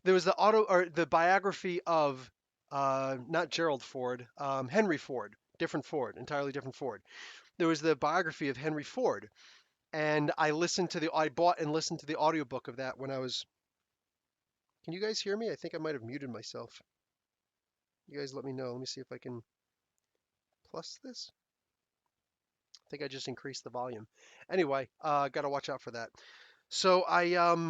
A: there was the auto or the biography of not Gerald Ford, Henry Ford, different Ford, entirely different Ford. There was the biography of Henry Ford, and I bought and listened to the audiobook of that when I was. Can you guys hear me? I think I might have muted myself. You guys let me know. Let me see if I can plus this. I think I just increased the volume. Anyway, gotta watch out for that. So I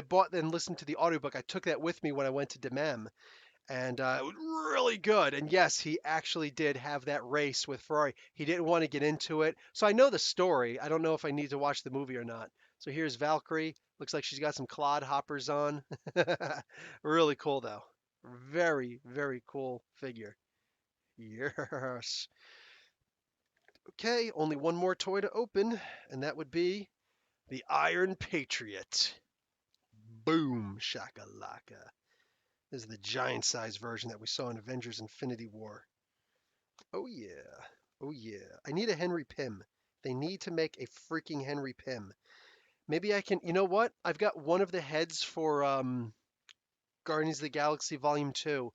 A: bought and listened to the audiobook. I took that with me when I went to Demam, and it was really good. And yes, he actually did have that race with Ferrari. He didn't want to get into it, so I know the story. I don't know if I need to watch the movie or not. So here's Valkyrie. Looks like she's got some clod hoppers on. Really cool though. Very, very cool figure. Yes. Okay, only one more toy to open, and that would be the Iron Patriot. Boom, shakalaka. This is the giant size version that we saw in Avengers Infinity War. Oh yeah. Oh yeah. I need a Henry Pym. They need to make a freaking Henry Pym. Maybe I can. You know what? I've got one of the heads for Guardians of the Galaxy Volume 2.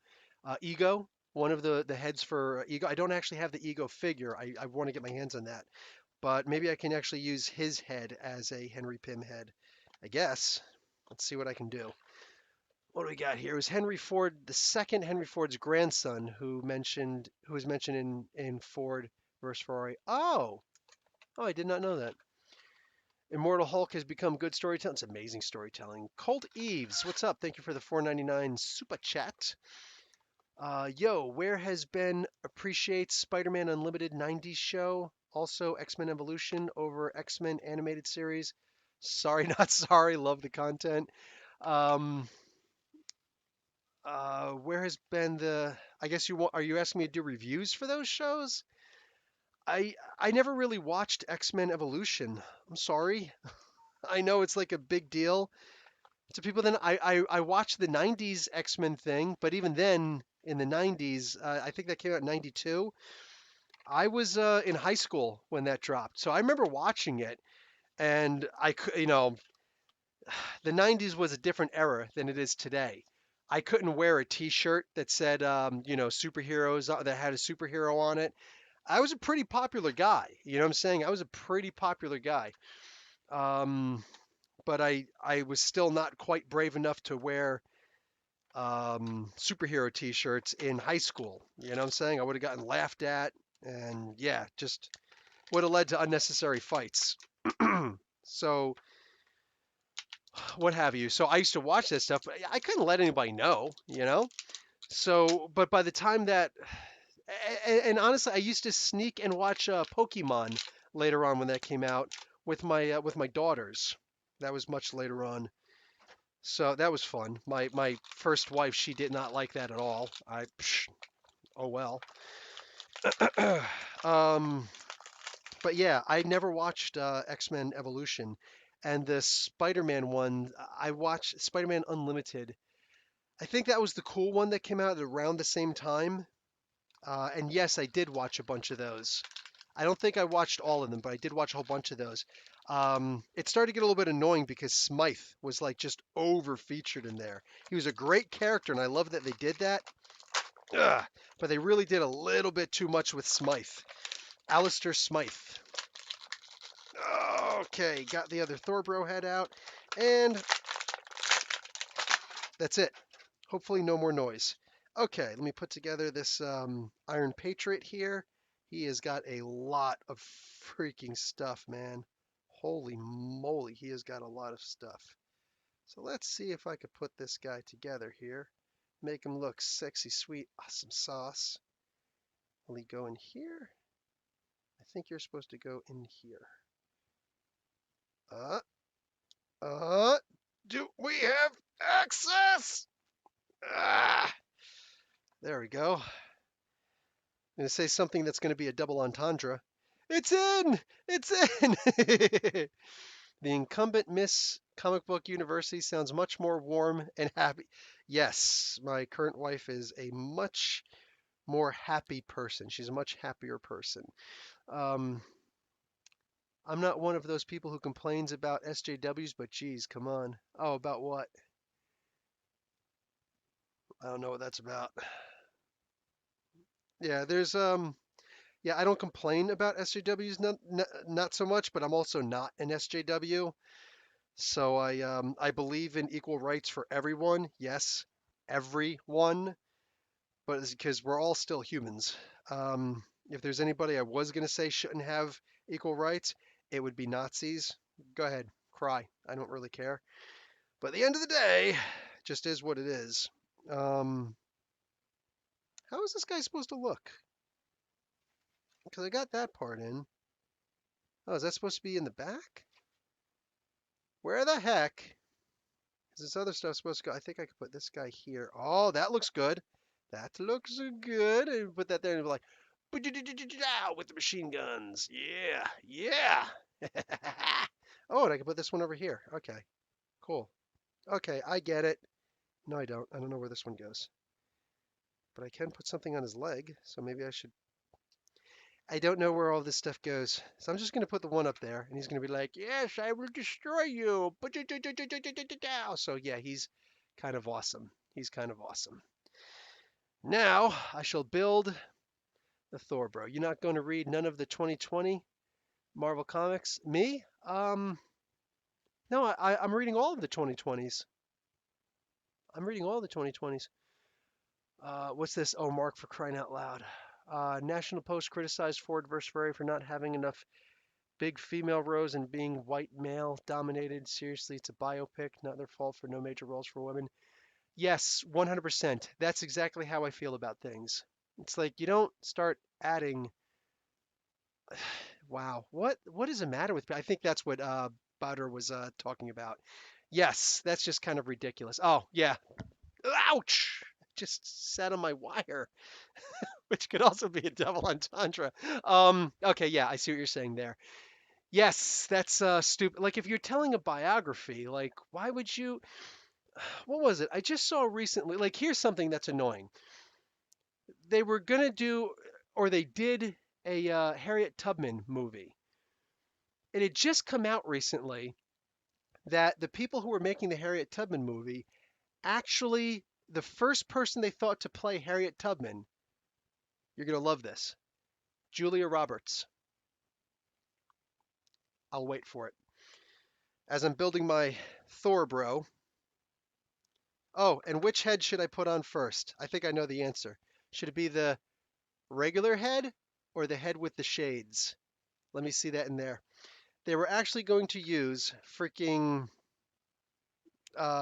A: Ego, one of the heads for Ego. I don't actually have the Ego figure. I want to get my hands on that. But maybe I can actually use his head as a Henry Pym head. I guess. Let's see what I can do. What do we got here? It was Henry Ford, the second Henry Ford's grandson, who was mentioned in Ford versus Ferrari. Oh, I did not know that. Immortal Hulk has become good storytelling. It's amazing storytelling. Colt Eves, what's up? Thank you for the 4.99 super chat. Yo, where has been appreciates Spider-Man Unlimited 90s show? Also X-Men Evolution over X-Men animated series. Sorry, not sorry. Love the content. Um, where has been the? I guess you want. Are you asking me to do reviews for those shows? I never really watched X-Men Evolution. I'm sorry. I know it's like a big deal to people. Then I watched the 90s X-Men thing, but even then in the 90s, I think that came out in 92. I was in high school when that dropped. So I remember watching it and the 90s was a different era than it is today. I couldn't wear a t-shirt that said superheroes that had a superhero on it. I was a pretty popular guy. You know what I'm saying? I was a pretty popular guy. Um, but I was still not quite brave enough to wear superhero t-shirts in high school. You know what I'm saying? I would have gotten laughed at, and yeah, just would have led to unnecessary fights. So what have you. So I used to watch that stuff, but I couldn't let anybody know, you know? So, but by the time that, and honestly, I used to sneak and watch Pokemon later on when that came out with my daughters. That was much later on. So that was fun. My first wife, she did not like that at all. Oh well. um, but yeah, I never watched X-Men Evolution, and the Spider-Man one. I watched Spider-Man Unlimited. I think that was the cool one that came out around the same time. And yes, I did watch a bunch of those. I don't think I watched all of them, but I did watch a whole bunch of those. It started to get a little bit annoying because Smythe was like just over featured in there. He was a great character, and I love that they did that. Ugh, but they really did a little bit too much with Smythe. Alistair Smythe. Okay, got the other Thor bro head out, and that's it. Hopefully no more noise. Okay, let me put together this Iron Patriot here. He has got a lot of freaking stuff, man. Holy moly, he has got a lot of stuff. So let's see if I could put this guy together here. Make him look sexy, sweet, awesome sauce. Will he go in here? I think you're supposed to go in here. Uh, do we have access? Ah, there we go. I'm going to say something that's going to be a double entendre. It's in! It's in! The incumbent Miss Comic Book University sounds much more warm and happy. Yes, my current wife is a much more happy person. She's a much happier person. Um, I'm not one of those people who complains about SJWs, but geez, come on. Oh, about what? I don't know what that's about. Yeah, yeah, I don't complain about SJWs not so much, but I'm also not an SJW. So I believe in equal rights for everyone. Yes, everyone, but it's because we're all still humans. If there's anybody I was gonna say shouldn't have equal rights, it would be Nazis. Go ahead, cry. I don't really care. But at the end of the day, just is what it is. Um, how is this guy supposed to look? Because I got that part in. Oh, is that supposed to be in the back? Where the heck is this other stuff supposed to go? I think I could put this guy here. Oh, that looks good. That looks good. And put that there and be like, with the machine guns. Yeah, yeah. Oh, and I can put this one over here. Okay, cool. Okay, I get it. No, I don't. I don't know where this one goes. But I can put something on his leg, so maybe I should. I don't know where all this stuff goes. So I'm just going to put the one up there, and he's going to be like, yes, I will destroy you. So yeah, he's kind of awesome. He's kind of awesome. Now I shall build the Thor, bro. You're not going to read none of the 2020 Marvel Comics? Me? No, I'm reading all of the 2020s. I'm reading all the 2020s. What's this? Oh, Mark, for crying out loud. National Post criticized Ford vs. Ferrari for not having enough big female roles and being white male dominated. Seriously, it's a biopic, not their fault for no major roles for women. Yes, 100%. That's exactly how I feel about things. It's like you don't start adding. Wow, what is the matter with me? I think that's what Butter was talking about. Yes, that's just kind of ridiculous. Oh, yeah. Ouch! Just sat on my wire, which could also be a double entendre. Okay, yeah, I see what you're saying there. Yes, that's stupid. Like if you're telling a biography, like why would you? What was it? I just saw recently. Like here's something that's annoying. They were gonna do, or they did a Harriet Tubman movie. It had just come out recently that the people who were making the Harriet Tubman movie actually the first person they thought to play Harriet Tubman. You're gonna love this. Julia Roberts. I'll wait for it. As I'm building my Thor bro. Oh, and which head should I put on first? I think I know the answer. Should it be the regular head or the head with the shades? Let me see that in there. They were actually going to use freaking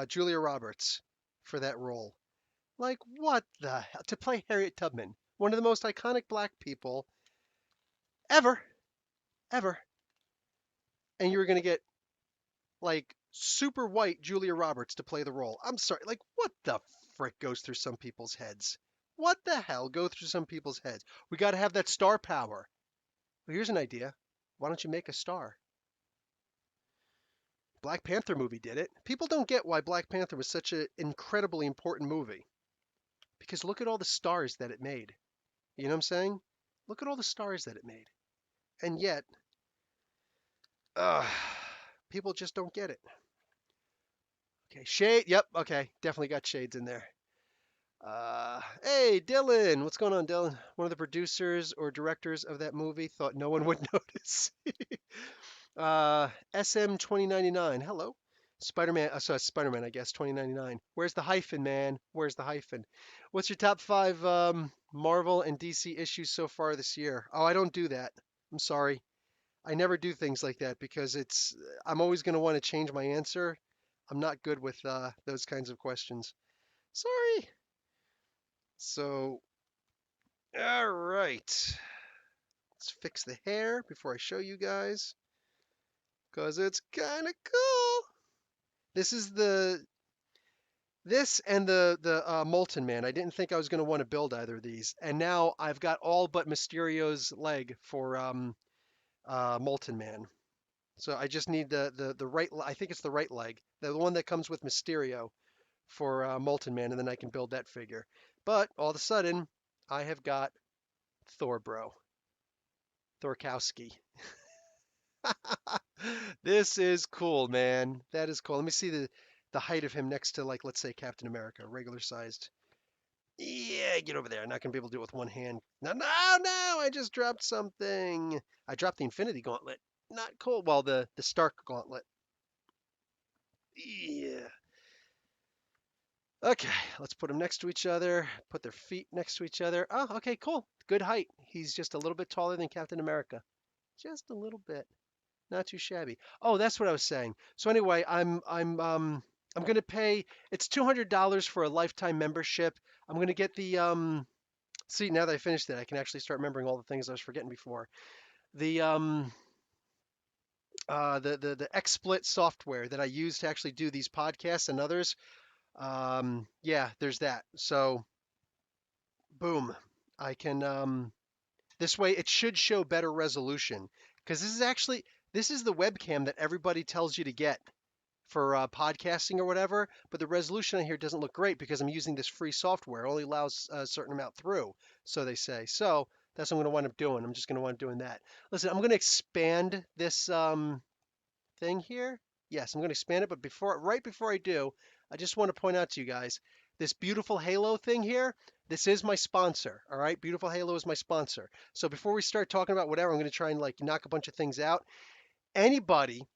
A: Julia Roberts for that role. Like, what the hell? To play Harriet Tubman, one of the most iconic black people ever, ever. And you were going to get, like, super white Julia Roberts to play the role. I'm sorry. Like, what the frick goes through some people's heads? What the hell go through some people's heads? We got to have that star power. Well, here's an idea. Why don't you make a star? Black Panther movie did it. People don't get why Black Panther was such an incredibly important movie. Because look at all the stars that it made. You know what I'm saying? Look at all the stars that it made. And yet, uh, people just don't get it. Okay, shade. Yep, okay. Definitely got shades in there. Hey, Dylan. What's going on, Dylan? One of the producers or directors of that movie thought no one would notice. SM 2099. Hello. Spider-Man. So it's Spider-Man, I guess. 2099. Where's the hyphen, man? Where's the hyphen? What's your top five Marvel and DC issues so far this year? Oh, I don't do that. I'm sorry. I never do things like that because I'm always going to want to change my answer. I'm not good with those kinds of questions. Sorry. So, all right. Let's fix the hair before I show you guys because it's kind of cool. This is this and the Molten Man. I didn't think I was going to want to build either of these, and now I've got all but Mysterio's leg for Molten Man. So I just need the right. I think it's the right leg, the one that comes with Mysterio for Molten Man, and then I can build that figure. But all of a sudden, I have got Thor, bro. Thorkowski. This is cool, man. That is cool. Let me see the height of him next to, like, let's say Captain America, regular sized. Yeah, get over there. I'm not gonna be able to do it with one hand. No, no, no! I just dropped something. I dropped the Infinity Gauntlet. Not cool. Well, the Stark Gauntlet. Yeah. Okay, let's put them next to each other. Put their feet next to each other. Oh, okay, cool. Good height. He's just a little bit taller than Captain America. Just a little bit. Not too shabby. Oh, that's what I was saying. So anyway, I'm gonna pay. It's $200 for a lifetime membership. I'm gonna get the See, now that I finished it, I can actually start remembering all the things I was forgetting before. The the XSplit software that I use to actually do these podcasts and others. Yeah, there's that. So boom, I can this way it should show better resolution because this is the webcam that everybody tells you to get for podcasting or whatever, but the resolution on here doesn't look great because I'm using this free software. It only allows a certain amount through, so they say. So That's what I'm going to wind up doing. I'm just going to wind up doing that. Listen, I'm going to expand this thing here. Yes, I'm going to expand it, but right before I do, I just want to point out to you guys, this Beautiful Halo thing here, this is my sponsor, all right? Beautiful Halo is my sponsor. So before we start talking about whatever, I'm going to try and like knock a bunch of things out. Anybody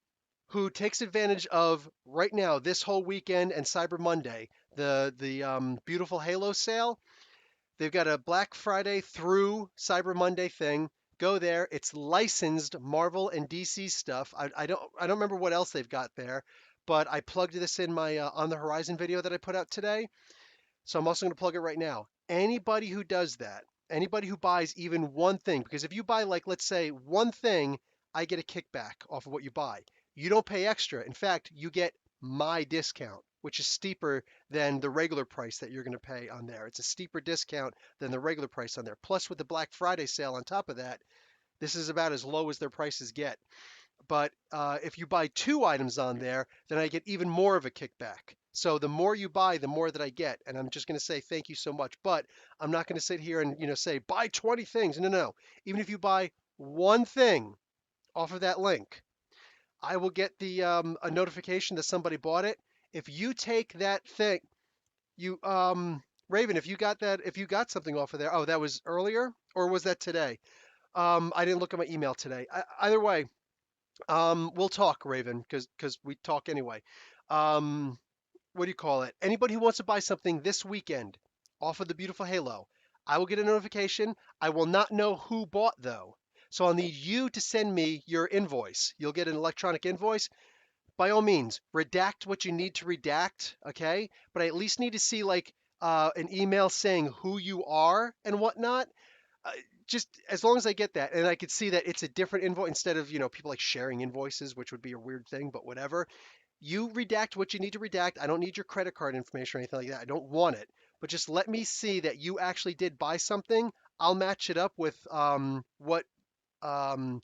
A: who takes advantage of right now, this whole weekend and Cyber Monday, the Beautiful Halo sale, they've got a Black Friday through Cyber Monday thing. Go there. It's licensed Marvel and DC stuff. I don't remember what else they've got there, but I plugged this in my On the Horizon video that I put out today. So I'm also going to plug it right now. Anybody who does that, anybody who buys even one thing, because if you buy like let's say one thing, I get a kickback off of what you buy. You don't pay extra. In fact, you get my discount, which is steeper than the regular price that you're going to pay on there. It's a steeper discount than the regular price on there. Plus with the Black Friday sale on top of that, this is about as low as their prices get. But if you buy two items on there, then I get even more of a kickback. So the more you buy, the more that I get. And I'm just going to say thank you so much. But I'm not going to sit here and say buy 20 things. No, no. Even if you buy one thing off of that link, I will get the a notification that somebody bought it. If you take that thing, you Raven, if you got something off of there, oh, that was earlier or was that today? I didn't look at my email today. Either way, we'll talk, Raven, because we talk anyway. Um, what do you call it? Anybody who wants to buy something this weekend off of the Beautiful Halo, I will get a notification. I will not know who bought though. So I'll need you to send me your invoice. You'll get an electronic invoice. By all means, redact what you need to redact, okay? But I at least need to see like an email saying who you are and whatnot. Uh, just as long as I get that and I could see that it's a different invoice instead of, people like sharing invoices, which would be a weird thing, but whatever. You redact what you need to redact. I don't need your credit card information or anything like that. I don't want it. But just let me see that you actually did buy something. I'll match it up with what um,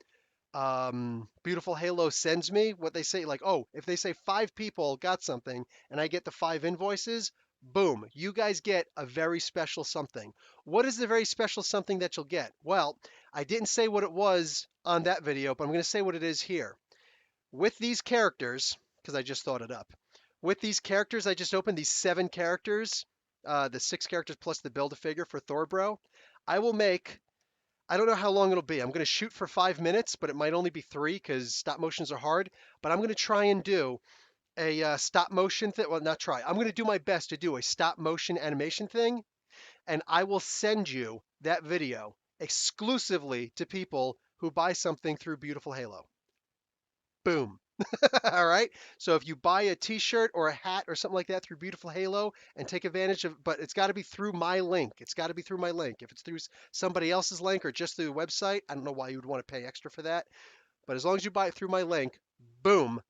A: Beautiful Halo sends me, what they say, like, oh, if they say five people got something and I get the five invoices, boom, you guys get a very special something. What is the very special something that you'll get? Well, I didn't say what it was on that video, but I'm going to say what it is here. With these characters, because I just thought it up, with these characters, I just opened these 7 characters, the 6 characters plus the Build-A-Figure for Thor Bro. I will make I don't know how long it'll be. I'm going to shoot for 5 minutes, but it might only be 3 because stop motions are hard. But I'm going to try and do a stop motion thing. Well, not try. I'm going to do my best to do a stop motion animation thing, and I will send you that video exclusively to people who buy something through Beautiful Halo. Boom. All right. So if you buy a t-shirt or a hat or something like that through Beautiful Halo and take advantage of, but it's got to be through my link. It's got to be through my link. If it's through somebody else's link or just through the website, I don't know why you would want to pay extra for that. But as long as you buy it through my link, boom,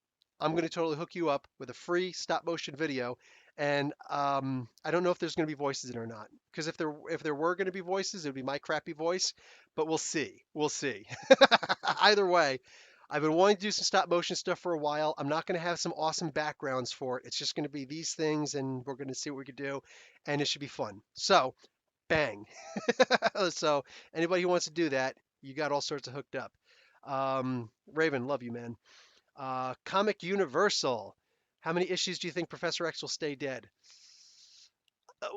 A: I'm going to totally hook you up with a free stop motion video. And I don't know if there's going to be voices in it or not. Because if there were going to be voices, it would be my crappy voice. But we'll see. We'll see. Either way, I've been wanting to do some stop motion stuff for a while. I'm not going to have some awesome backgrounds for it. It's just going to be these things, and we're going to see what we can do, and it should be fun. So, bang. So, anybody who wants to do that, you got all sorts of hooked up. Raven, love you, man. Comic Universal. How many issues do you think Professor X will stay dead?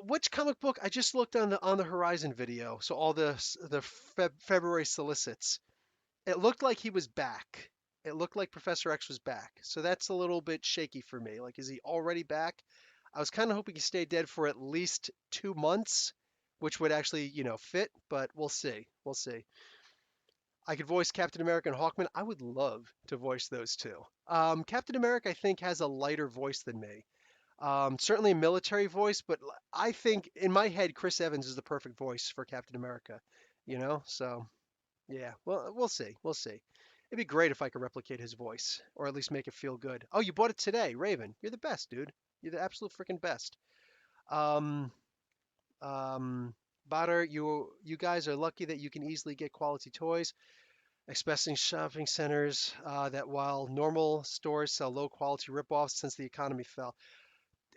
A: Which comic book? I just looked on the Horizon video, so all the February solicits. It looked like he was back. It looked like Professor X was back. So that's a little bit shaky for me. Like, is he already back? I was kind of hoping he stayed dead for at least 2 months, which would actually, fit, but we'll see. We'll see. I could voice Captain America and Hawkman. I would love to voice those two. Captain America, I think, has a lighter voice than me. Certainly a military voice, but I think in my head, Chris Evans is the perfect voice for Captain America. So yeah, well, we'll see. We'll see. It'd be great if I could replicate his voice, or at least make it feel good. Oh, you bought it today, Raven. You're the best, dude. You're the absolute freaking best. Um, Bader, you guys are lucky that you can easily get quality toys, especially in shopping centers. That while normal stores sell low quality ripoffs since the economy fell.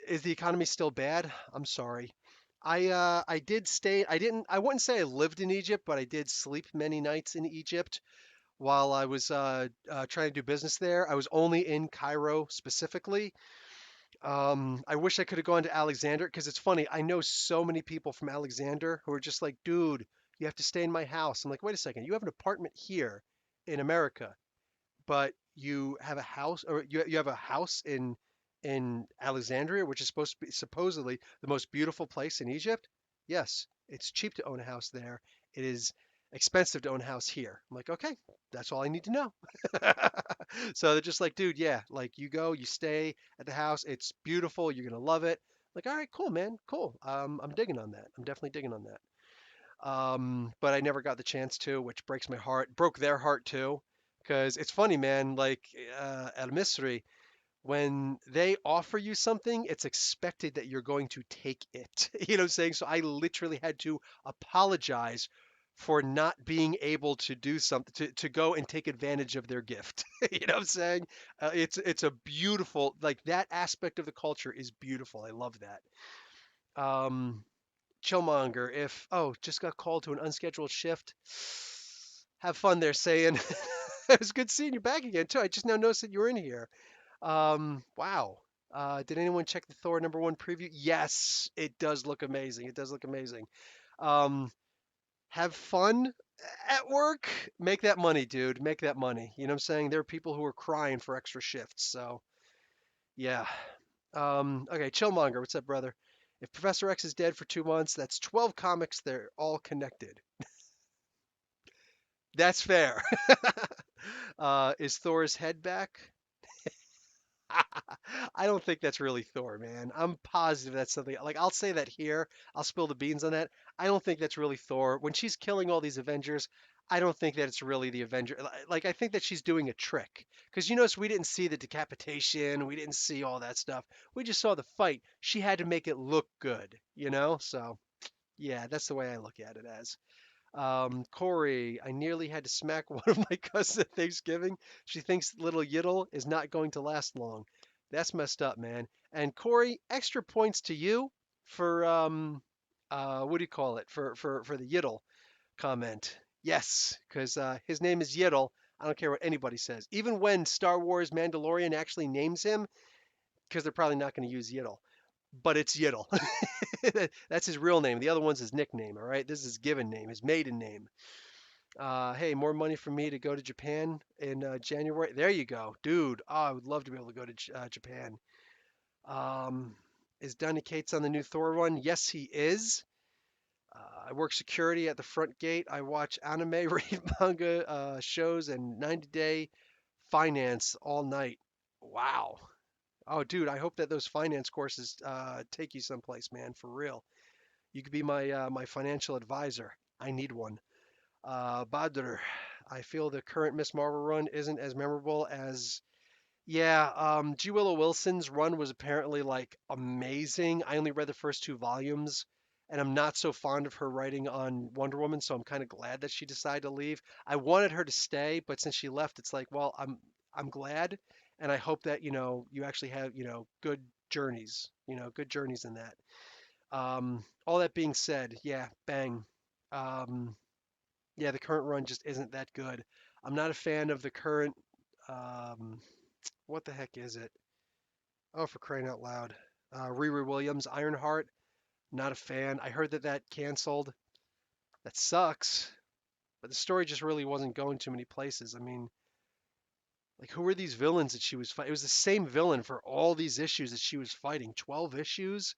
A: Is the economy still bad? I'm sorry. I did stay. I wouldn't say I lived in Egypt, but I did sleep many nights in Egypt while I was trying to do business there. I was only in Cairo specifically. I wish I could have gone to Alexander because it's funny. I know so many people from Alexander who are just like, dude, you have to stay in my house. I'm like, wait a second, you have an apartment here in America, but you have a house, or you have a house in Alexandria, which is supposed to be supposedly the most beautiful place in Egypt. Yes, it's cheap to own a house there. It is expensive to own a house here. I'm like, okay, that's all I need to know. So they're just like, dude, yeah, like you go, you stay at the house. It's beautiful. You're gonna love it. Like, all right, cool, man, cool. I'm digging on that. I'm definitely digging on that. But I never got the chance to, which breaks my heart. Broke their heart too, because it's funny, man. Like Al Misri, when they offer you something, it's expected that you're going to take it. You know what I'm saying? So I literally had to apologize for not being able to do something to go and take advantage of their gift. You know what I'm saying? It's a beautiful, like, that aspect of the culture is beautiful. I love that. Um, Chillmonger, if just got called to an unscheduled shift. Have fun there, saying it was good seeing you back again too. I just now noticed that you were in here. Wow. Did anyone check the Thor #1 preview? Yes, it does look amazing. It does look amazing. Um, have fun at work. Make that money, dude. Make that money. You know what I'm saying? There are people who are crying for extra shifts. So yeah. Okay, Chillmonger, what's up, brother? If Professor X is dead for 2 months, that's 12 comics. They're all connected. That's fair. Is Thor's head back? I don't think that's really Thor, man. I'm positive that's something. Like, I'll say that here. I'll spill the beans on that. I don't think that's really Thor. When she's killing all these Avengers, I don't think that it's really the Avenger. Like, I think that she's doing a trick. Because you notice we didn't see the decapitation. We didn't see all that stuff. We just saw the fight. She had to make it look good, you know? So, yeah, that's the way I look at it as. Corey, I nearly had to smack one of my cousins at Thanksgiving. She thinks little Yiddle is not going to last long. That's messed up, man. And Corey, extra points to you for what do you call it? For the Yiddle comment. Yes, because his name is Yiddle. I don't care what anybody says. Even when Star Wars Mandalorian actually names him, because they're probably not going to use Yiddle, but it's Yiddle. That's his real name. The other one's his nickname, all right? This is his given name, his maiden name. Hey, more money for me to go to Japan in January. There you go, dude. Oh, I would love to be able to go to Japan. Um, is Donny Cates on the new Thor one? Yes, he is. I work security at the front gate. I watch anime, read manga, shows, and 90-day finance all night. Wow. Oh, dude, I hope that those finance courses take you someplace, man, for real. You could be my financial advisor. I need one. Badr, I feel the current Miss Marvel run isn't as memorable as. Yeah, G. Willow Wilson's run was apparently like amazing. I only read the first two volumes, and I'm not so fond of her writing on Wonder Woman, so I'm kind of glad that she decided to leave. I wanted her to stay, but since she left, it's like, well, I'm glad, and I hope that you actually have good journeys, good journeys in that. All that being said, yeah, bang. Um, yeah, the current run just isn't that good. I'm not a fan of the current. Um, what the heck is it? Oh, for crying out loud. Riri Williams, Ironheart. Not a fan. I heard that canceled. That sucks. But the story just really wasn't going too many places. I mean, like, who were these villains that she was fighting? It was the same villain for all these issues that she was fighting. 12 issues?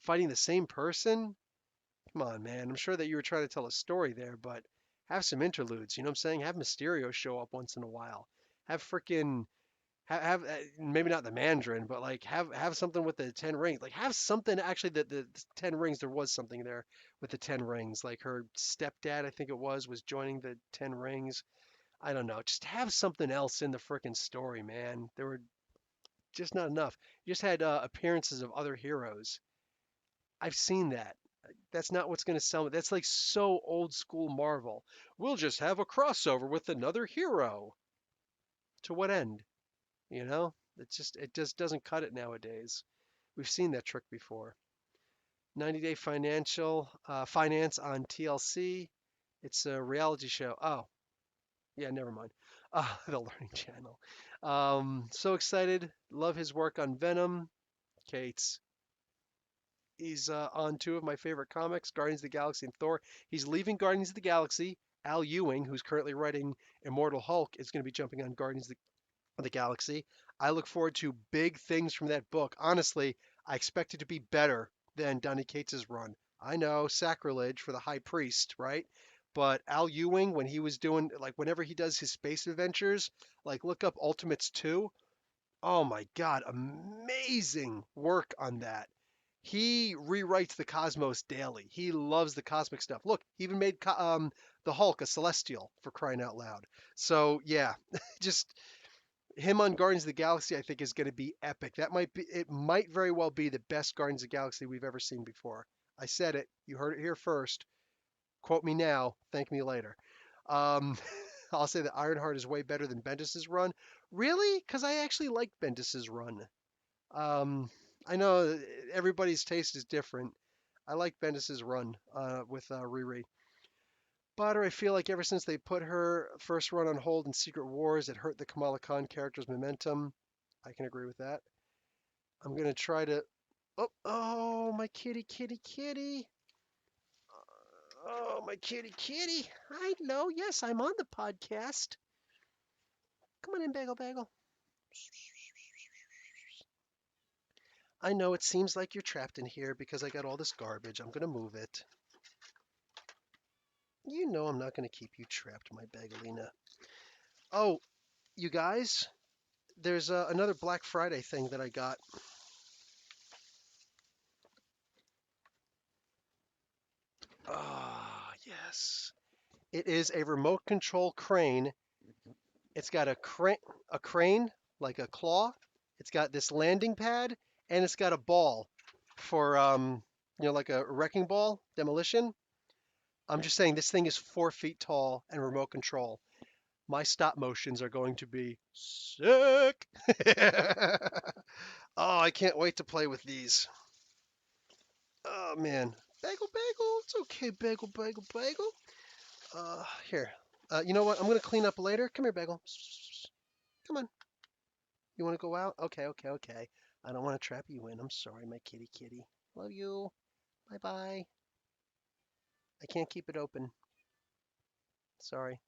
A: Fighting the same person? Come on, man. I'm sure that you were trying to tell a story there, but have some interludes. You know what I'm saying? Have Mysterio show up once in a while. Have freaking have maybe not the Mandarin, but like have something with the 10 rings. Like, have something actually that the 10 rings. There was something there with the 10 rings. Like, her stepdad, I think it was joining the 10 rings. I don't know. Just have something else in the freaking story, man. There were just not enough. You just had appearances of other heroes. I've seen that. That's not what's going to sell me. That's like so old school Marvel. We'll just have a crossover with another hero. To what end? You know? It just doesn't cut it nowadays. We've seen that trick before. 90 Day Financial Finance on TLC. It's a reality show. Oh, yeah, never mind. The Learning Channel. So excited. Love his work on Venom. Kate's. He's on two of my favorite comics, Guardians of the Galaxy and Thor. He's leaving Guardians of the Galaxy. Al Ewing, who's currently writing Immortal Hulk, is going to be jumping on Guardians of the Galaxy. I look forward to big things from that book. Honestly, I expect it to be better than Donny Cates' run. I know, sacrilege for the High Priest, right? But Al Ewing, when he was doing, like, whenever he does his space adventures, like, look up Ultimates 2. Oh my God, amazing work on that. He rewrites the cosmos daily. He loves the cosmic stuff. Look, he even made the Hulk a celestial, for crying out loud. So yeah, just him on Guardians of the Galaxy, I think is going to be epic. It might very well be the best Guardians of the Galaxy we've ever seen before. I said it. You heard it here first. Quote me now. Thank me later. Um, I'll say that Ironheart is way better than Bendis's run. Really? Because I actually liked Bendis's run. Um, I know everybody's taste is different. I like Bendis's run with Riri. But I feel like ever since they put her first run on hold in Secret Wars, it hurt the Kamala Khan character's momentum. I can agree with that. I'm gonna try to. Oh, oh, my kitty, kitty, kitty. Oh, my kitty, kitty. I know. Yes, I'm on the podcast. Come on in, Bagel, Bagel. I know it seems like you're trapped in here because I got all this garbage. I'm gonna move it. You know I'm not gonna keep you trapped, my Bagelina. Oh, you guys, there's another Black Friday thing that I got. Ah, yes. It is a remote control crane. It's got a crane like a claw. It's got this landing pad, and it's got a ball for like a wrecking ball demolition. I'm just saying this thing is 4 feet tall and remote control. My stop motions are going to be sick. Oh, I can't wait to play with these. Oh man, bagel, bagel. It's okay, bagel, bagel, bagel. Here. You know what? I'm gonna clean up later. Come here, bagel. Come on. You want to go out? Okay, okay, okay. I don't want to trap you in. I'm sorry, my kitty, kitty. Love you. Bye, bye. I can't keep it open. Sorry.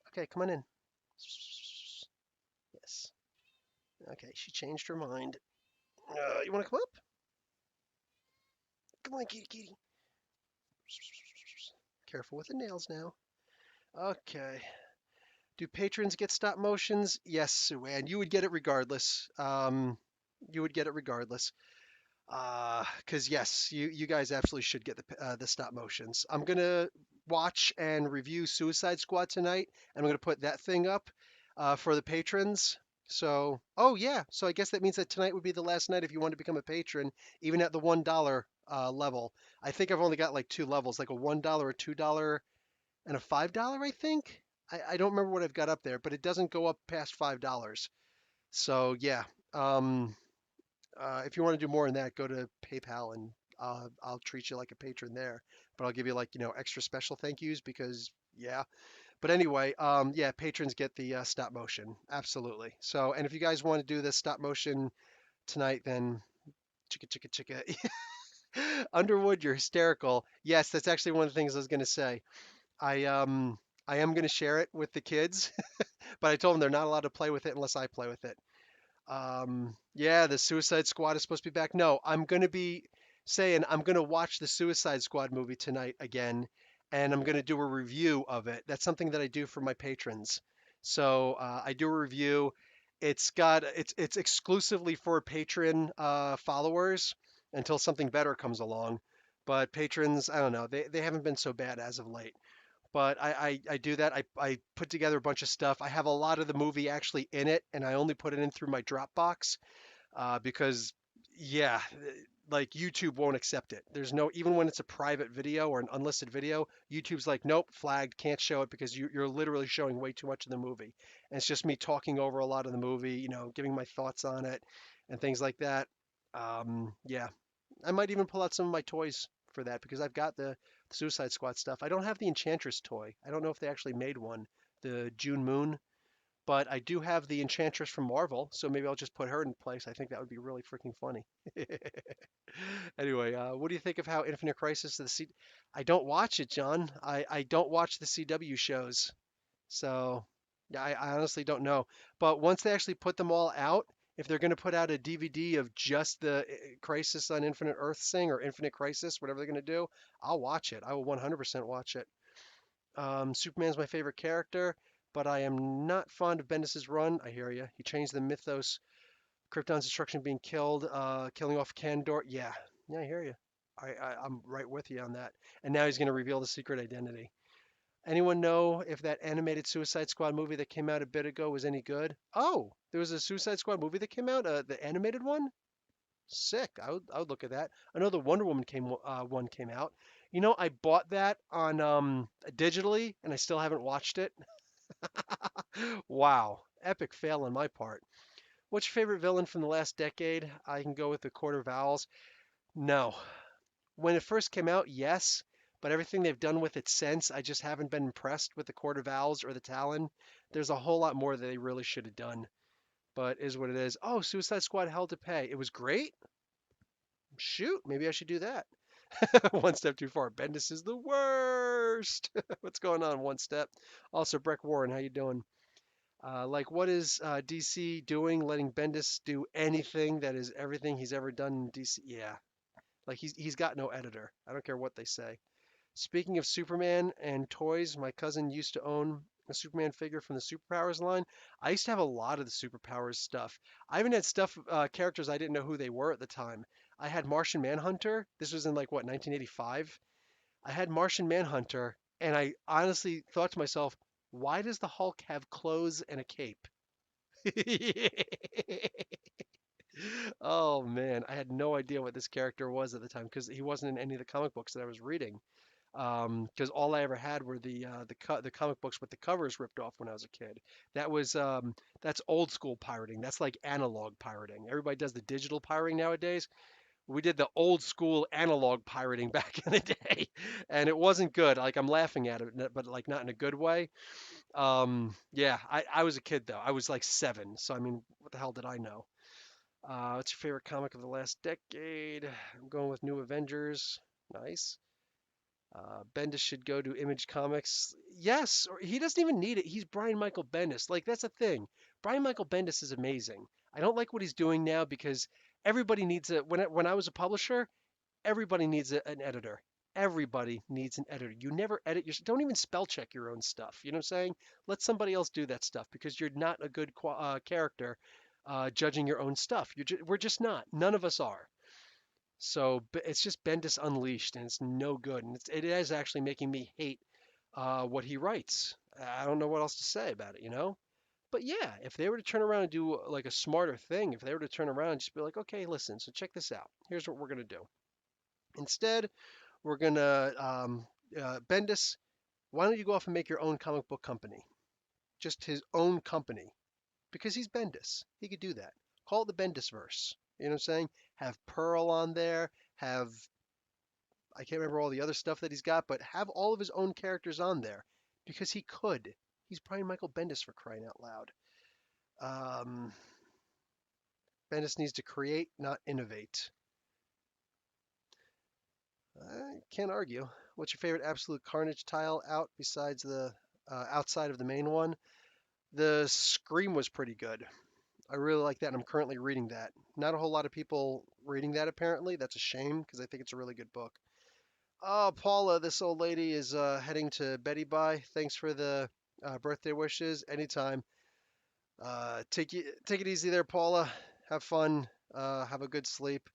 A: Okay, come on in. Yes. Okay, she changed her mind. You want to come up? Come on, kitty, kitty. Careful with the nails now. Okay. Do patrons get stop motions? Yes, Sue Ann. You would get it regardless. You would get it regardless. Because yes, you guys absolutely should get the stop motions. I'm gonna watch and review Suicide Squad tonight, and I'm gonna put that thing up for the patrons. So, oh yeah, so I guess that means that tonight would be the last night if you want to become a patron, even at the $1 level. I think I've only got like two levels, like a $1, a $2, and a $5, I think. I don't remember what I've got up there, but it doesn't go up past $5. So yeah, um, if you want to do more than that, go to PayPal and I'll treat you like a patron there. But I'll give you like extra special thank yous because yeah. But anyway, yeah, patrons get the stop motion absolutely. So and if you guys want to do this stop motion tonight, then chicka chicka chicka. Underwood, you're hysterical. Yes, that's actually one of the things I was going to say. I um I am going to share it with the kids, but I told them they're not allowed to play with it unless I play with it. Yeah, the Suicide Squad is supposed to be back. No, I'm going to be saying I'm going to watch the Suicide Squad movie tonight again, and I'm going to do a review of it. That's something that I do for my patrons. So I do a review. It's exclusively for patron followers until something better comes along. But patrons, I don't know, they haven't been so bad as of late. But I do that. I put together a bunch of stuff. I have a lot of the movie actually in it, and I only put it in through my Dropbox because, yeah, like YouTube won't accept it. There's no, even when it's a private video or an unlisted video, YouTube's like, nope, flagged, can't show it because you're literally showing way too much of the movie. And it's just me talking over a lot of the movie, giving my thoughts on it and things like that. Yeah, I might even pull out some of my toys for that because I've got the Suicide Squad stuff. I don't have the Enchantress toy. I don't know if they actually made one, the June Moon, but I do have the Enchantress from Marvel, so maybe I'll just put her in place. I think that would be really freaking funny. Anyway, what do you think of how Infinite Crisis of the C? I don't watch it, John. I don't watch the CW shows, so yeah, I honestly don't know. But once they actually put them all out, if they're going to put out a DVD of just the Crisis on Infinite Earths thing or Infinite Crisis, whatever they're going to do, I'll watch it. I will 100% watch it. Superman's my favorite character, but I am not fond of Bendis' run. I hear you. He changed the mythos. Krypton's destruction being killed, killing off Kandor. Yeah, yeah, I hear you. I'm right with you on that. And now he's going to reveal the secret identity. Anyone know if that animated Suicide Squad movie that came out a bit ago was any good? Oh, there was a Suicide Squad movie that came out, the animated one. Sick. I would look at that. I know the Wonder Woman one came out. You know, I bought that on digitally, and I still haven't watched it. Wow, epic fail on my part. What's your favorite villain from the last decade? I can go with the Court of Owls. No. When it first came out, yes, but everything they've done with it since, I just haven't been impressed with the Court of Owls or the Talon. There's a whole lot more that they really should have done, but is what it is. Oh, Suicide Squad Hell to Pay. It was great. Shoot, maybe I should do that. One step too far. Bendis is the worst. What's going on? One step. Also, Breck Warren, how you doing? Like, what is DC doing? Letting Bendis do anything that is everything he's ever done in DC? Yeah, like he's got no editor. I don't care what they say. Speaking of Superman and toys, my cousin used to own a Superman figure from the Superpowers line. I used to have a lot of the Superpowers stuff. I even had stuff, characters I didn't know who they were at the time. I had Martian Manhunter. This was in like what, 1985? I had Martian Manhunter, and I honestly thought to myself, why does the Hulk have clothes and a cape? Oh man, I had no idea what this character was at the time because he wasn't in any of the comic books that I was reading. Because all I ever had were the comic books with the covers ripped off when I was a kid. That's old school pirating. That's like analog pirating. Everybody does the digital pirating nowadays. We did the old school analog pirating back in the day, and it wasn't good. Like I'm laughing at it, but like not in a good way. Yeah, I was a kid though. I was like 7, so I mean, what the hell did I know? What's your favorite comic of the last decade? I'm going with New Avengers. Nice. Bendis should go to Image Comics. Yes, or he doesn't even need it. He's Brian Michael Bendis. Like that's a thing. Brian Michael Bendis is amazing. I don't like what he's doing now because everybody needs a. When I was a publisher, everybody needs an editor. Everybody needs an editor. You never edit your. Don't even spell check your own stuff. You know what I'm saying? Let somebody else do that stuff because you're not a good character judging your own stuff. We're just not. None of us are. So it's just Bendis unleashed, and it's no good. And it is actually making me hate what he writes. I don't know what else to say about it, you know? But yeah, if they were to turn around and do like a smarter thing, if they were to turn around and just be like, okay, listen, so check this out. Here's what we're going to do. Instead, we're going to, Bendis, why don't you go off and make your own comic book company? Just his own company. Because he's Bendis. He could do that. Call it the Bendisverse. You know what I'm saying? Have Pearl on there, have I can't remember all the other stuff that he's got, but have all of his own characters on there because he could. He's Brian Michael Bendis for crying out loud. Um, Bendis needs to create, not innovate. I can't argue. What's your favorite Absolute Carnage tile out besides the outside of the main one? The Scream was pretty good. I really like that, and I'm currently reading that. Not a whole lot of people reading that apparently. That's a shame because I think it's a really good book. Oh, Paula, this old lady is heading to Betty Bye. Thanks for the birthday wishes. Anytime. Take it easy there, Paula. Have fun. Have a good sleep.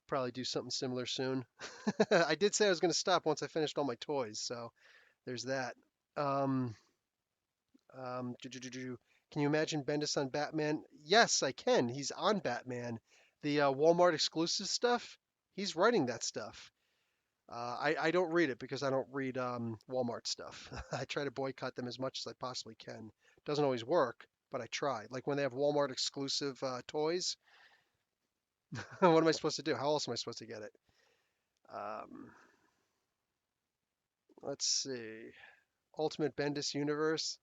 A: Probably do something similar soon. I did say I was going to stop once I finished all my toys, so there's that. Um, can you imagine Bendis on Batman? Yes, I can. He's on Batman. The Walmart exclusive stuff, he's writing that stuff. I don't read it because I don't read Walmart stuff. I try to boycott them as much as I possibly can. Doesn't always work, but I try. Like when they have Walmart exclusive toys, What am I supposed to do? How else am I supposed to get it? Um, let's see. Ultimate Bendis universe.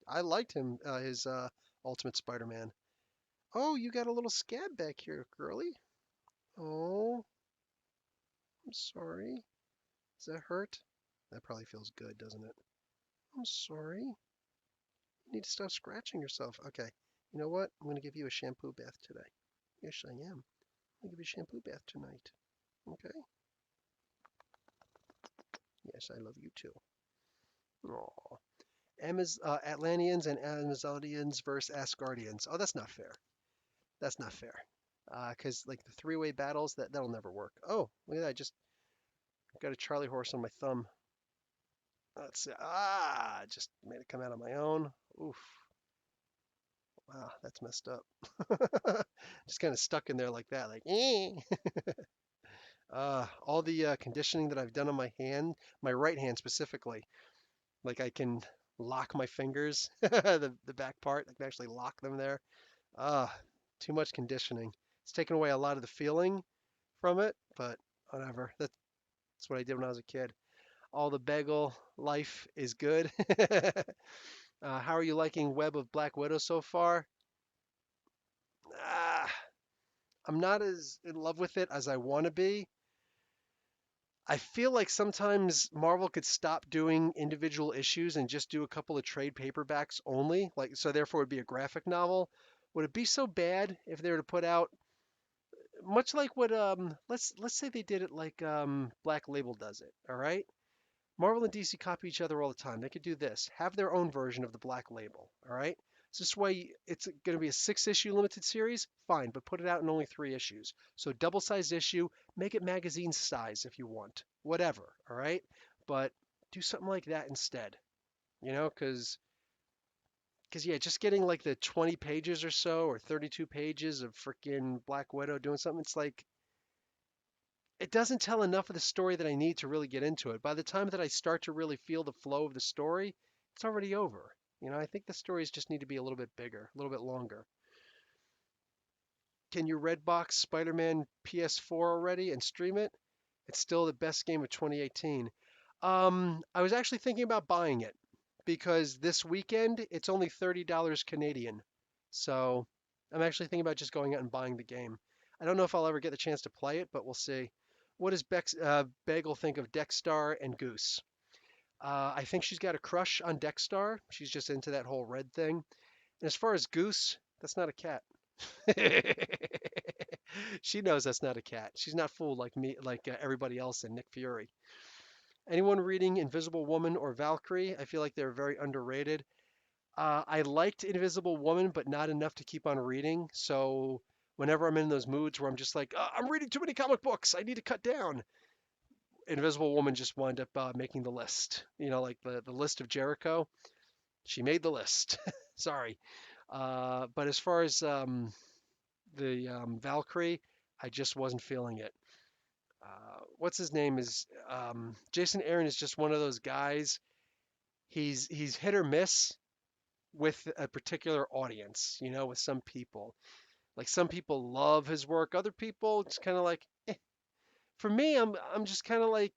A: I liked him. His Ultimate Spider-Man. Oh, you got a little scab back here, girly. Oh, I'm sorry. Does that hurt? That probably feels good, doesn't it? I'm sorry. You need to stop scratching yourself. Okay. You know what? I'm going to give you a shampoo bath today. Yes, I am. I'm going to give you a shampoo bath tonight. Okay? Yes, I love you too. Aw. Atlanteans and Amazonians versus Asgardians. Oh, that's not fair. That's not fair. Because like the three-way battles, that'll never work. Oh, look at that! I just got a Charlie horse on my thumb. Let's see. Just made it come out on my own. Oof. Wow, that's messed up. Just kind of stuck in there like that, like. Eh. All the conditioning that I've done on my hand, my right hand specifically, like I can lock my fingers, the back part, I can actually lock them there. Ah, too much conditioning. It's taken away a lot of the feeling from it, but whatever. That's what I did when I was a kid. All the bagel life is good. How are you liking Web of Black Widow so far? Ah, I'm not as in love with it as I want to be. I feel like sometimes Marvel could stop doing individual issues and just do a couple of trade paperbacks only. Like, so therefore, it'd be a graphic novel. Would it be so bad if they were to put out much like what let's say they did it like Black Label does it, all right? Marvel and DC copy each other all the time. They could do this, have their own version of the Black Label, all right? So this way it's going to be a 6-issue limited series, fine, but put it out in only 3 issues. So double-sized issue, make it magazine size if you want, whatever, all right? But do something like that instead, because yeah, just getting like the 20 pages or so or 32 pages of freaking Black Widow doing something, it's like it doesn't tell enough of the story that I need to really get into it. By the time that I start to really feel the flow of the story, it's already over. I think the stories just need to be a little bit bigger, a little bit longer. Can you Redbox Spider-Man PS4 already and stream it? It's still the best game of 2018. I was actually thinking about buying it because this weekend it's only $30 Canadian. So I'm actually thinking about just going out and buying the game. I don't know if I'll ever get the chance to play it, but we'll see. What does Bagel think of Dexstar and Goose? I think she's got a crush on Dexstar. She's just into that whole red thing. And as far as Goose, that's not a cat. She knows that's not a cat. She's not fooled like me, like everybody else and Nick Fury. Anyone reading Invisible Woman or Valkyrie? I feel like they're very underrated. I liked Invisible Woman, but not enough to keep on reading. So whenever I'm in those moods where I'm just like, I'm reading too many comic books, I need to cut down. Invisible Woman just wound up making the list. Like the list of Jericho. She made the list. Sorry. But as far as the Valkyrie, I just wasn't feeling it. What's his name is Jason Aaron is just one of those guys. He's hit or miss with a particular audience, with some people. Like some people love his work, other people it's kind of like, eh. For me, I'm just kind of like,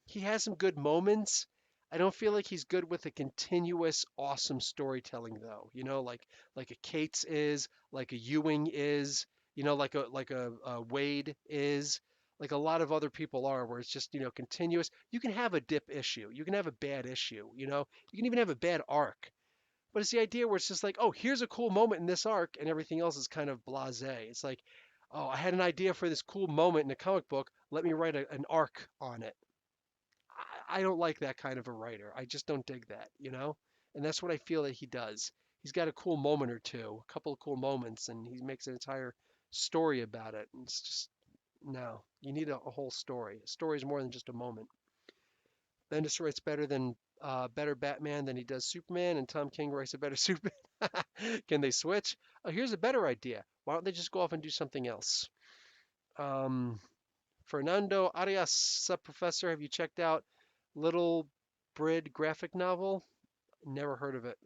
A: he has some good moments. I don't feel like he's good with a continuous awesome storytelling though. Like a Cates is, like a Ewing is, like a Wade is, like a lot of other people are, where it's just continuous. You can have a dip issue, you can have a bad issue, you can even have a bad arc. But it's the idea where it's just like, oh, here's a cool moment in this arc, and everything else is kind of blasé. It's like, oh, I had an idea for this cool moment in a comic book. Let me write an arc on it. I don't like that kind of a writer. I just don't dig that. And that's what I feel that he does. He's got a cool moment or two, a couple of cool moments, and he makes an entire story about it. And it's just, no, you need a whole story. A story is more than just a moment. Bendis writes better Batman than he does Superman, and Tom King writes a better Superman. Can they switch? Oh, here's a better idea. Why don't they just go off and do something else? Um, Fernando Arias, sub professor, have you checked out Little Brid graphic novel? Never heard of it.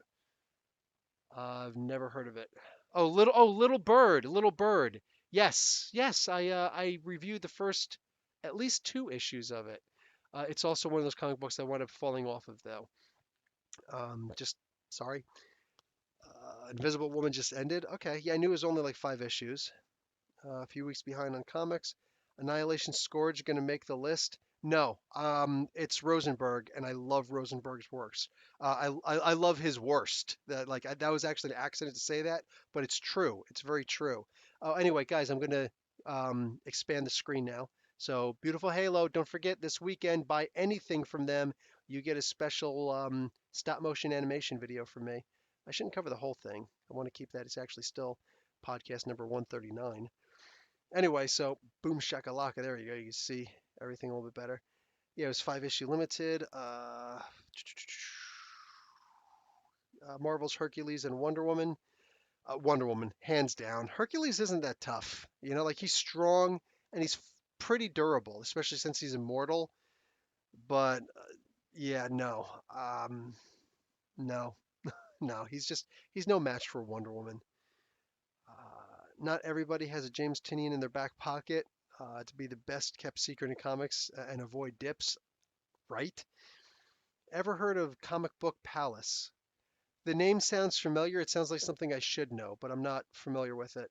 A: I've never heard of it. Oh, little bird, little bird. Yes, I reviewed the first at least two issues of it. It's also one of those comic books that I wound up falling off of though. Just sorry. Invisible Woman just ended. Okay, yeah, I knew it was only like 5 issues. A few weeks behind on comics. Annihilation Scourge going to make the list? No, it's Rosenberg, and I love Rosenberg's works. I love his worst. That was actually an accident to say that, but it's true. It's very true. Oh, anyway, guys, I'm going to expand the screen now. So, Beautiful Halo. Don't forget this weekend. Buy anything from them. You get a special stop motion animation video from me. I shouldn't cover the whole thing. I want to keep that. It's actually still podcast number 139. Anyway, so boom shakalaka. There you go. You can see everything a little bit better. Yeah, it was 5 issue limited. Marvel's Hercules and Wonder Woman. Wonder Woman, hands down. Hercules isn't that tough. Like he's strong and he's pretty durable, especially since he's immortal. But yeah, no, no, no. He's no match for Wonder Woman. Not everybody has a James Tynion in their back pocket to be the best kept secret in comics and avoid dips, right? Ever heard of Comic Book Palace? The name sounds familiar. It sounds like something I should know, but I'm not familiar with it.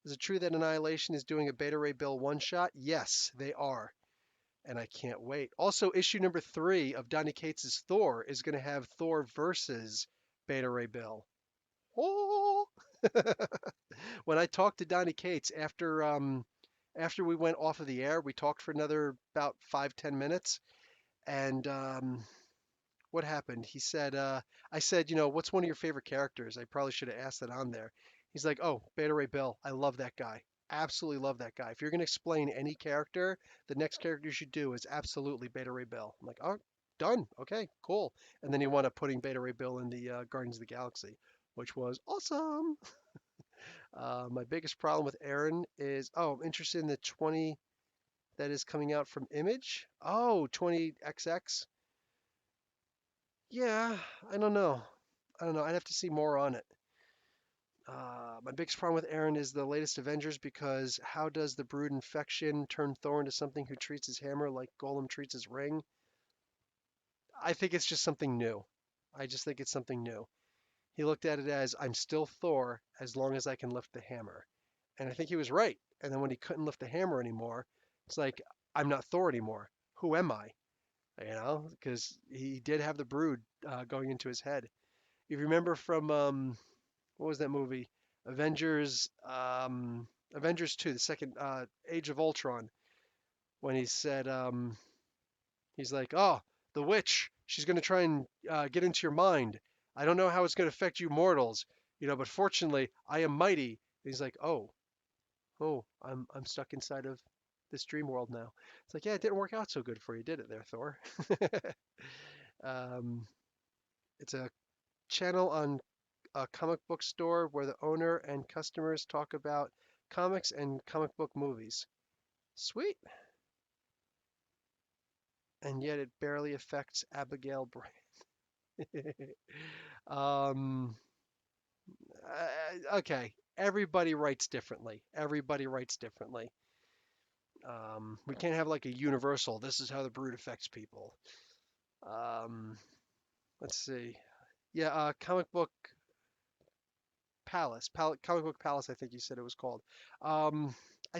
A: Is it true that Annihilation is doing a Beta Ray Bill one shot? Yes, they are. And I can't wait. Also, issue number 3 of Donny Cates' Thor is going to have Thor versus Beta Ray Bill. Oh! When I talked to Donny Cates after we went off of the air, we talked for another about 5-10 minutes, and what happened? He said, I said, what's one of your favorite characters? I probably should have asked that on there. He's like, oh, Beta Ray Bill. I love that guy. Absolutely love that guy. If you're going to explain any character, the next character you should do is absolutely Beta Ray Bill. I'm like, oh, done. Okay, cool. And then he wound up putting Beta Ray Bill in the Guardians of the Galaxy, which was awesome. My biggest problem with Aaron is, oh, I'm interested in the 20 that is coming out from Image. Oh, 20XX. Yeah, I don't know. I don't know. I'd have to see more on it. My biggest problem with Aaron is the latest Avengers because how does the Brood infection turn Thor into something who treats his hammer like Golem treats his ring? I think it's just something new. I just think it's something new. He looked at it as I'm still Thor as long as I can lift the hammer. And I think he was right. And then when he couldn't lift the hammer anymore, it's like I'm not Thor anymore. Who am I? Because he did have the Brood going into his head. If you remember from what was that movie? Avengers, Avengers 2, the second Age of Ultron, when he said, he's like, oh, the witch, she's going to try and get into your mind. I don't know how it's going to affect you mortals, but fortunately, I am mighty. And he's like, oh, I'm stuck inside of this dream world now. It's like, yeah, it didn't work out so good for you, did it there, Thor? um, it's a channel on a comic book store where the owner and customers talk about comics and comic book movies. Sweet. And yet it barely affects Abigail Brand. um, okay. Everybody writes differently. Everybody writes differently. We can't have like a universal, this is how the Brood affects people. Um, let's see. Yeah, Comic Book Palace, I think you said it was called. I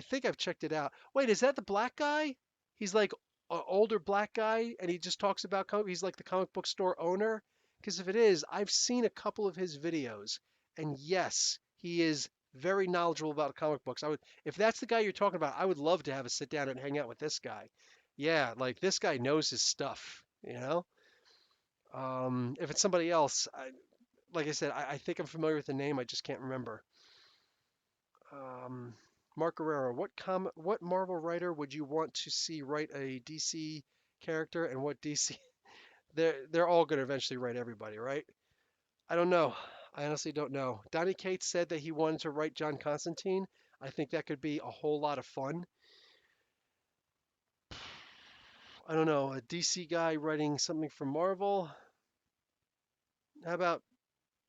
A: think I've checked it out. Wait, is that the black guy? He's like an older black guy, and he just talks about he's like the comic book store owner. Because if it is, I've seen a couple of his videos, and yes, he is very knowledgeable about comic books. If that's the guy you're talking about, I would love to have a sit down and hang out with this guy. Yeah, like this guy knows his stuff. If it's somebody else, like I said, I think I'm familiar with the name. I just can't remember. Mark Guerrero, what Marvel writer would you want to see write a DC character, and what DC? They're all going to eventually write everybody, right? I don't know. I honestly don't know. Donny Cates said that he wanted to write John Constantine. I think that could be a whole lot of fun. I don't know. A DC guy writing something for Marvel. How about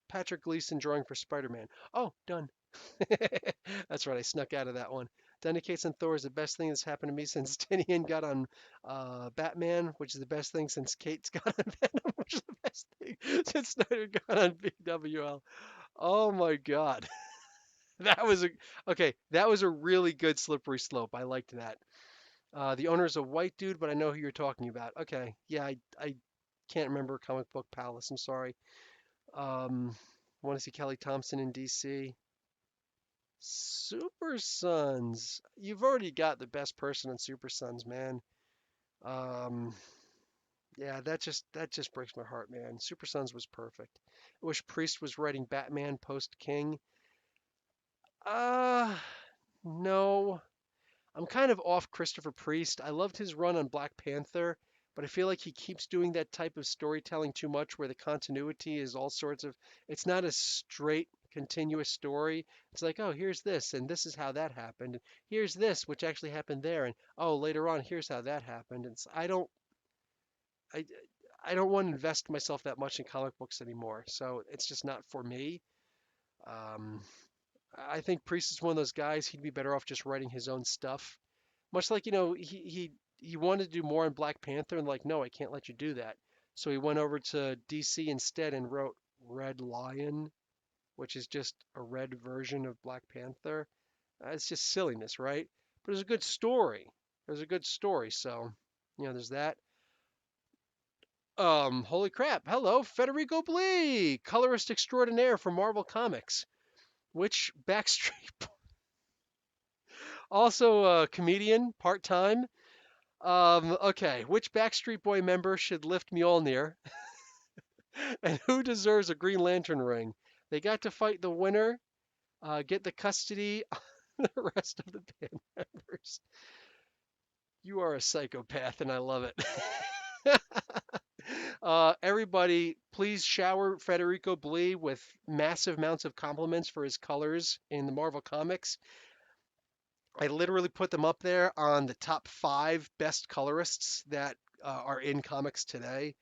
A: Patrick Gleason drawing for Spider-Man? Oh, done. That's right, I snuck out of that one. Dedicates on Thor is the best thing that's happened to me since Tinian got on Batman, which is the best thing since Kate's got on Venom, which is the best thing since Snyder got on BWL. Oh my God. That was a okay, that was a really good slippery slope. I liked that. The owner is a white dude, but I know who you're talking about. Okay, yeah, I can't remember Comic Book Palace. I'm sorry. Um, Want to see Kelly Thompson in DC? Super Sons. You've already got the best person in Super Sons, man. Um, yeah, that just breaks my heart, man. Super Sons was perfect. I wish Priest was writing Batman post King. Uh, no. I'm kind of off Christopher Priest. I loved his run on Black Panther, but I feel like he keeps doing that type of storytelling too much where the continuity is all sorts of, it's not a straight, continuous story. It's like, oh, here's this, and this is how that happened. And here's this, which actually happened there, and oh, later on, here's how that happened. I, I don't want to invest myself that much in comic books anymore, so it's just not for me. Um, I think Priest is one of those guys, he'd be better off just writing his own stuff. Much like, he wanted to do more on Black Panther and like, no, I can't let you do that. So he went over to DC instead and wrote Red Lion, which is just a red version of Black Panther. It's just silliness, right? But it's a good story. There's a good story, so there's that. Holy crap. Hello, Federico Blee, colorist extraordinaire for Marvel Comics. Which Backstreet also a comedian part-time. Okay, which Backstreet Boy member should lift Mjolnir, and who deserves a Green Lantern ring? They got to fight the winner, get the custody of the rest of the band members. You are a psychopath, and I love it. Everybody, please shower Federico Blee with massive amounts of compliments for his colors in the Marvel Comics. I literally put them up there on the top 5 best colorists that are in comics today.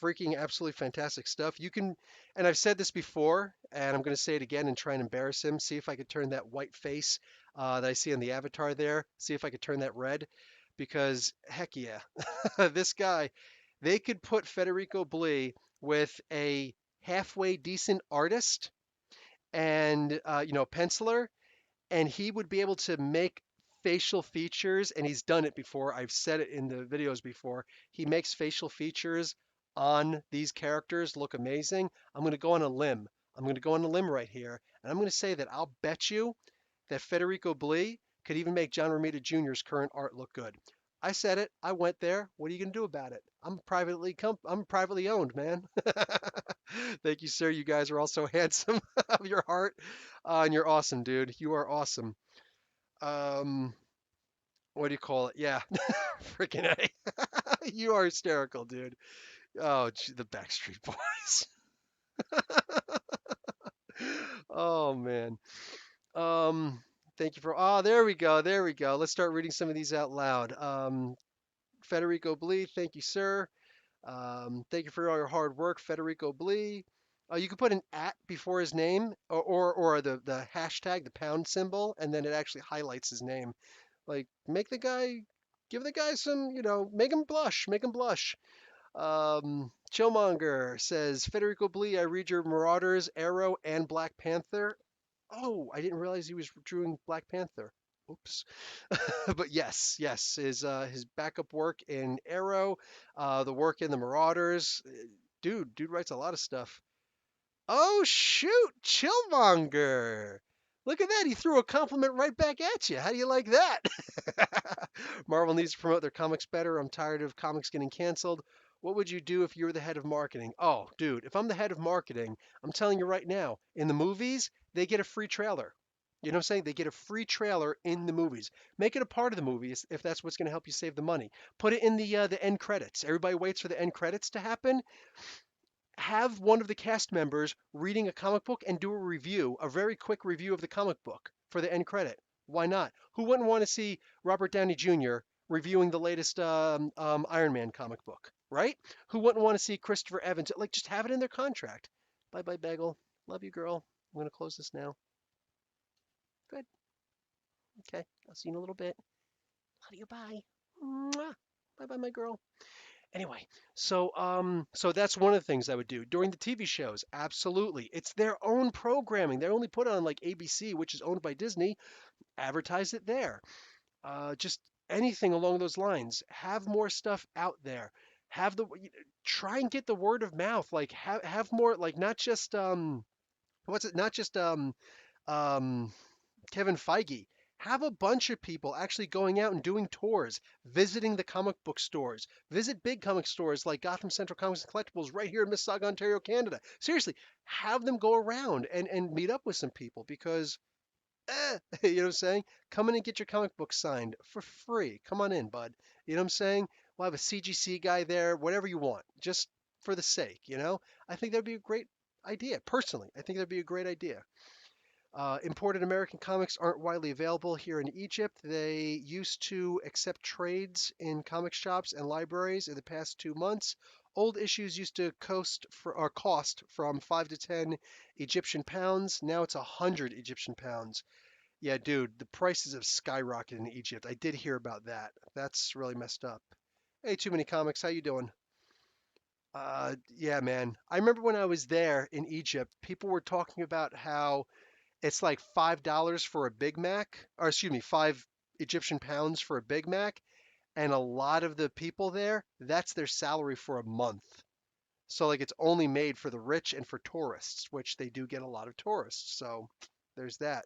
A: Freaking absolutely fantastic stuff. You can, and I've said this before, and I'm going to say it again and try and embarrass him. See if I could turn that white face that I see on the avatar there, see if I could turn that red, because heck yeah, this guy, they could put Federico Blee with a halfway decent artist and, penciler, and he would be able to make facial features, and he's done it before. I've said it in the videos before. He makes facial features on these characters look amazing. I'm going to go on a limb. I'm going to go on a limb right here, and I'm going to say that I'll bet you that Federico Blee could even make John Romita Jr.'s current art look good. I said it. I went there. What are you going to do about it? I'm privately owned, man. Thank you, sir. You guys are all so handsome of your heart, and you're awesome, dude. You are awesome. Um, what do you call it? Yeah, freaking A. You are hysterical, dude. Oh, gee, the Backstreet Boys. Oh man. Um, Thank you for. Oh, there we go. There we go. Let's start reading some of these out loud. Federico Blee, thank you, sir. Thank you for all your hard work, Federico Blee. You could put an at before his name, or the hashtag, the pound symbol, and then it actually highlights his name. Like, give the guy some, make him blush, make him blush. Chillmonger says, Federico Blee, I read your Marauders, Arrow, and Black Panther. Oh, I didn't realize he was doing Black Panther. Oops. But yes, yes, his backup work in Arrow, the work in the Marauders. Dude writes a lot of stuff. Oh shoot, Chillmonger. Look at that. He threw a compliment right back at you. How do you like that? Marvel needs to promote their comics better. I'm tired of comics getting canceled. What would you do if you were the head of marketing? Oh, dude, if I'm the head of marketing, I'm telling you right now, in the movies, they get a free trailer. You know what I'm saying? They get a free trailer in the movies. Make it a part of the movies if that's what's going to help you save the money. Put it in the end credits. Everybody waits for the end credits to happen. Have one of the cast members reading a comic book and do a review, a very quick review of the comic book for the end credit. Why not? Who wouldn't want to see Robert Downey Jr. reviewing the latest Iron Man comic book, right? Who wouldn't want to see Christopher Evans? Like, just have it in their contract. Bye bye, Bagel. Love you, girl. I'm going to close this now. Good. Okay. I'll see you in a little bit. Love you. Bye. Mwah. Bye bye, my girl. Anyway, so that's one of the things I would do during the TV shows. Absolutely. It's their own programming. They only put it on like ABC, which is owned by Disney. Advertise it there. Just anything along those lines. Have more stuff out there. Have the try and get the word of mouth. Like have more like not just what's it? Not just um Kevin Feige. Have a bunch of people actually going out and doing tours, visiting the comic book stores. Visit big comic stores like Gotham Central Comics and Collectibles right here in Mississauga, Ontario, Canada. Seriously, have them go around and meet up with some people because you know what I'm saying? Come in and get your comic book signed for free. Come on in, bud. You know what I'm saying? We'll have a CGC guy there, whatever you want, just for the sake, you know? I think that'd be a great idea. Personally, I think that'd be a great idea. Imported American comics aren't widely available here in Egypt. They used to accept trades in comic shops and libraries in the past 2 months. Old issues used to cost from 5 to 10 Egyptian pounds. Now it's 100 Egyptian pounds. Yeah, dude, the prices have skyrocketed in Egypt. I did hear about that. That's really messed up. Hey, Too Many Comics, how you doing? Yeah, man. I remember when I was there in Egypt, people were talking about how it's like $5 for a Big Mac, or excuse me, 5 Egyptian pounds for a Big Mac, and a lot of the people there, that's their salary for a month. So like it's only made for the rich and for tourists, which they do get a lot of tourists. So there's that.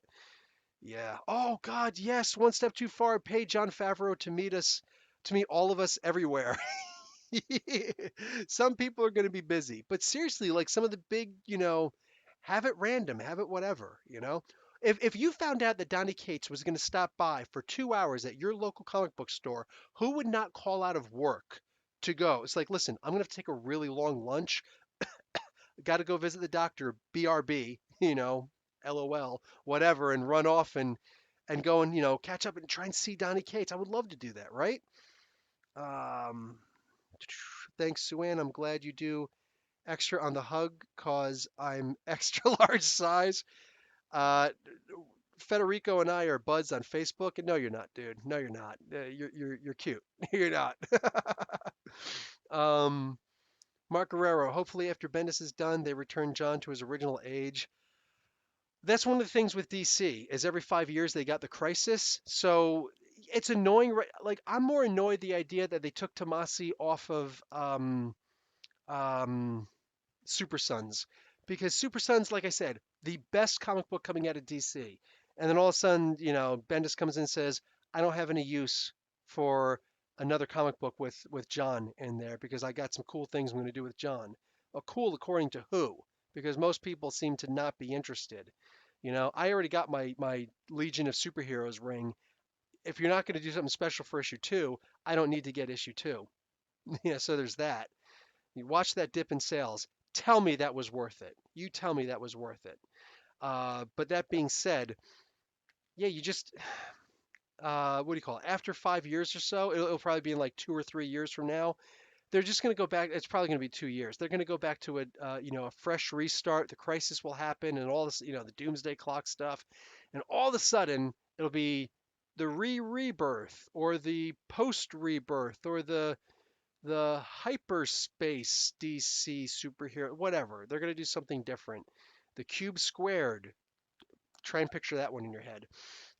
A: Yeah. Oh God, yes. One step too far. Pay John Favreau to meet us, to meet all of us everywhere. Some people are going to be busy, but seriously, like some of the big, have it random, have it whatever, you know. If you found out that Donny Cates was going to stop by for 2 hours at your local comic book store, who would not call out of work to go? It's like, listen, I'm going to have to take a really long lunch. Got to go visit the doctor, BRB, LOL, whatever, and run off and go and catch up and try and see Donny Cates. I would love to do that, right? Um, Thanks, Sue-Ann. I'm glad you do extra on the hug cause I'm extra large size. Uh, Federico and I are buds on Facebook, and no, you're not, dude. No, you're not. You're cute. You're not. um, Mark Guerrero. Hopefully, after Bendis is done, they return John to his original age. That's one of the things with DC is every 5 years they got the crisis. So it's annoying. Like I'm more annoyed the idea that they took Tomasi off of um, Super Sons because Super Sons, like I said, the best comic book coming out of DC. And then all of a sudden, Bendis comes in and says, I don't have any use for another comic book with John in there because I got some cool things I'm going to do with John. Well, cool according to who? Because most people seem to not be interested. I already got my Legion of Superheroes ring. If you're not going to do something special for issue two, I don't need to get issue two. So there's that. You watch that dip in sales. Tell me that was worth it. You tell me that was worth it. But that being said, yeah, you just what do you call it? After 5 years or so, it'll probably be in like 2 or 3 years from now. They're just going to go back. It's probably going to be 2 years. They're going to go back to a fresh restart. The crisis will happen, and all this, the doomsday clock stuff, and all of a sudden it'll be the rebirth or the post rebirth or the hyperspace DC superhero, whatever. They're going to do something different. The cube squared. Try and picture that one in your head.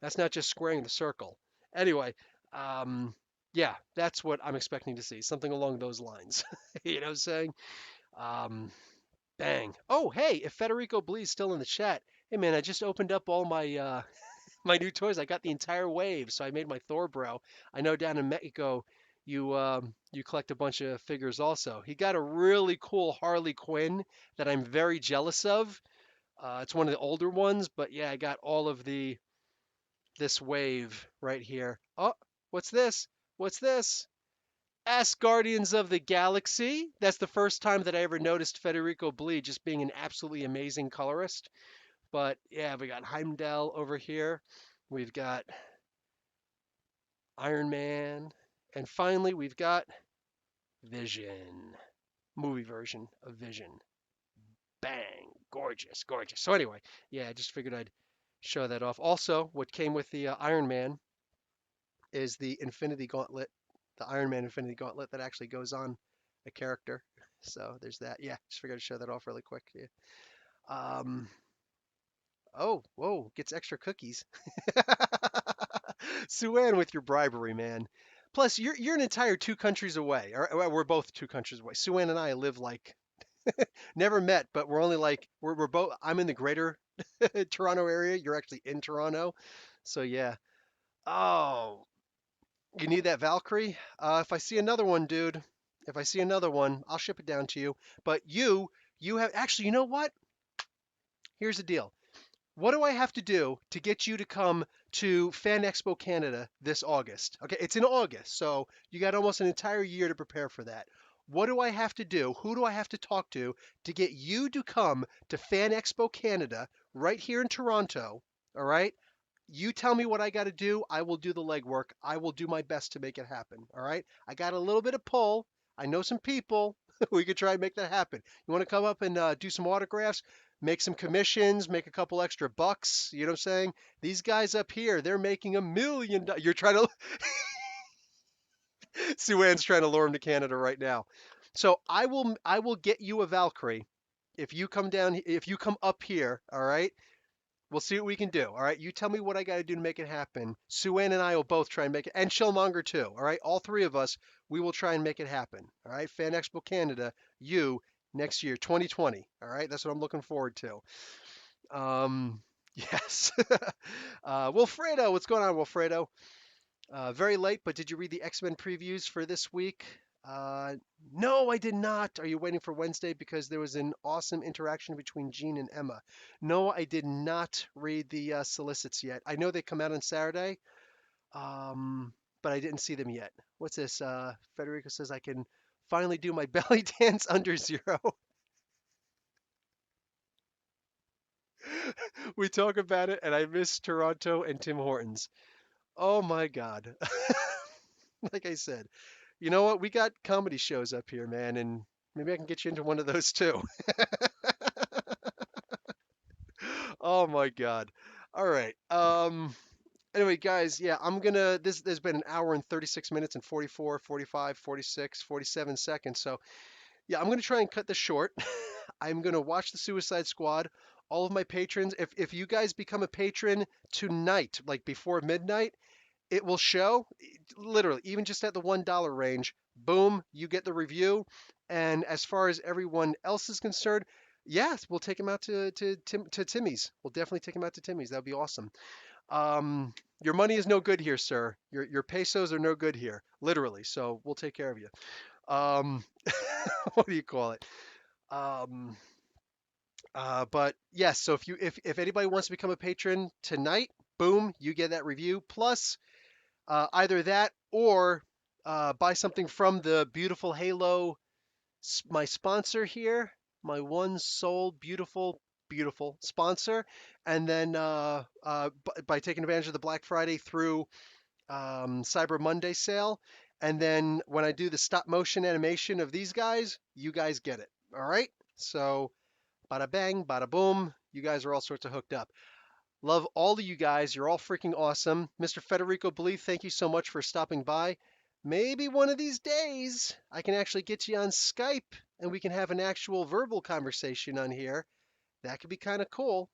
A: That's not just squaring the circle. Anyway, um, yeah, that's what I'm expecting to see. Something along those lines. You know what I'm saying? Um, Bang. Oh, hey, if Federico Blee's still in the chat, hey man, I just opened up all my my new toys. I got the entire wave, so I made my Thor bro. I know down in Mexico, you collect a bunch of figures also. He got a really cool Harley Quinn that I'm very jealous of. It's one of the older ones, but yeah, I got all of this wave right here. Oh, what's this? What's this? Ask Guardians of the Galaxy. That's the first time that I ever noticed Federico Blee just being an absolutely amazing colorist. But yeah, we got Heimdall over here. We've got Iron Man. And finally, we've got Vision. Movie version of Vision. Bang. Gorgeous, gorgeous. So anyway, yeah, I just figured I'd Show that off. Also, what came with the Iron Man is the Infinity Gauntlet, the Iron Man Infinity Gauntlet that actually goes on a character. So there's that. Yeah, just figured to show that off really quick. Yeah. Um, oh, whoa, gets extra cookies. Suan with your bribery, man. Plus, you're an entire 2 countries away. Or well, we're both 2 countries away. Suan and I live like never met, but we're only like we're both. I'm in the greater Toronto area. You're actually in Toronto. So yeah. Oh, you need that Valkyrie? If I see another one, dude, if I see another one, I'll ship it down to you. But you have actually, you know what? Here's the deal. What do I have to do to get you to come to Fan Expo Canada this August? Okay, it's in August, so you got almost an entire year to prepare for that. What do I have to do? Who do I have to talk to get you to come to Fan Expo Canada right here in Toronto? All right? You tell me what I got to do. I will do the legwork. I will do my best to make it happen. All right? I got a little bit of pull. I know some people. We could try and make that happen. You want to come up and do some autographs, make some commissions, make a couple extra bucks. You know what I'm saying? These guys up here, they're making $1 million. You're trying to, Suan's trying to lure him to Canada right now. So I will get you a Valkyrie if you come down, if you come up here. All right? We'll see what we can do. All right. You tell me what I got to do to make it happen. Suan and I will both try and make it, and Shellmonger too. All right. All three of us, we will try and make it happen. All right. Fan Expo Canada, you next year, 2020. All right. That's what I'm looking forward to. Yes. Wilfredo, what's going on, Wilfredo? Very late, but did you read the X-Men previews for this week? Uh, no, I did not. Are you waiting for Wednesday? Because there was an awesome interaction between Jean and Emma. No, I did not read the solicits yet. I know they come out on Saturday, but I didn't see them yet. What's this? Federico says I can finally do my belly dance under zero. We talk about it, and I miss Toronto and Tim Hortons. Oh my God. Like I said, you know what? We got comedy shows up here, man, and maybe I can get you into one of those too. Oh my God. All right. Anyway, guys, yeah, I'm gonna this there's been an hour and 36 minutes and 44, 45, 46, 47 seconds. So, yeah, I'm gonna try and cut this short. I'm gonna watch the Suicide Squad. All of my patrons, if you guys become a patron tonight, like before midnight, it will show literally even just at the $1 range. Boom, you get the review. And as far as everyone else is concerned, yes, we'll take him out to Timmy's. We'll definitely take him out to Timmy's. That'd be awesome. Your money is no good here, sir. Your pesos are no good here, literally. So we'll take care of you. Um, what do you call it? Um, but yes, so if anybody wants to become a patron tonight, boom, you get that review. Plus, either that or buy something from the beautiful Halo, my sponsor here, my one sole beautiful, beautiful sponsor. And then by taking advantage of the Black Friday through Cyber Monday sale. And then when I do the stop motion animation of these guys, you guys get it. All right. So bada bang, bada boom. You guys are all sorts of hooked up. Love all of you guys. You're all freaking awesome. Mr. Federico Believe, thank you so much for stopping by. Maybe one of these days I can actually get you on Skype and we can have an actual verbal conversation on here. That could be kind of cool.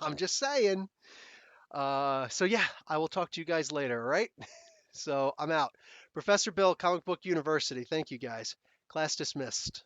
A: I'm just saying. So yeah, I will talk to you guys later, all right? So I'm out. Professor Bill, Comic Book University. Thank you guys. Class dismissed.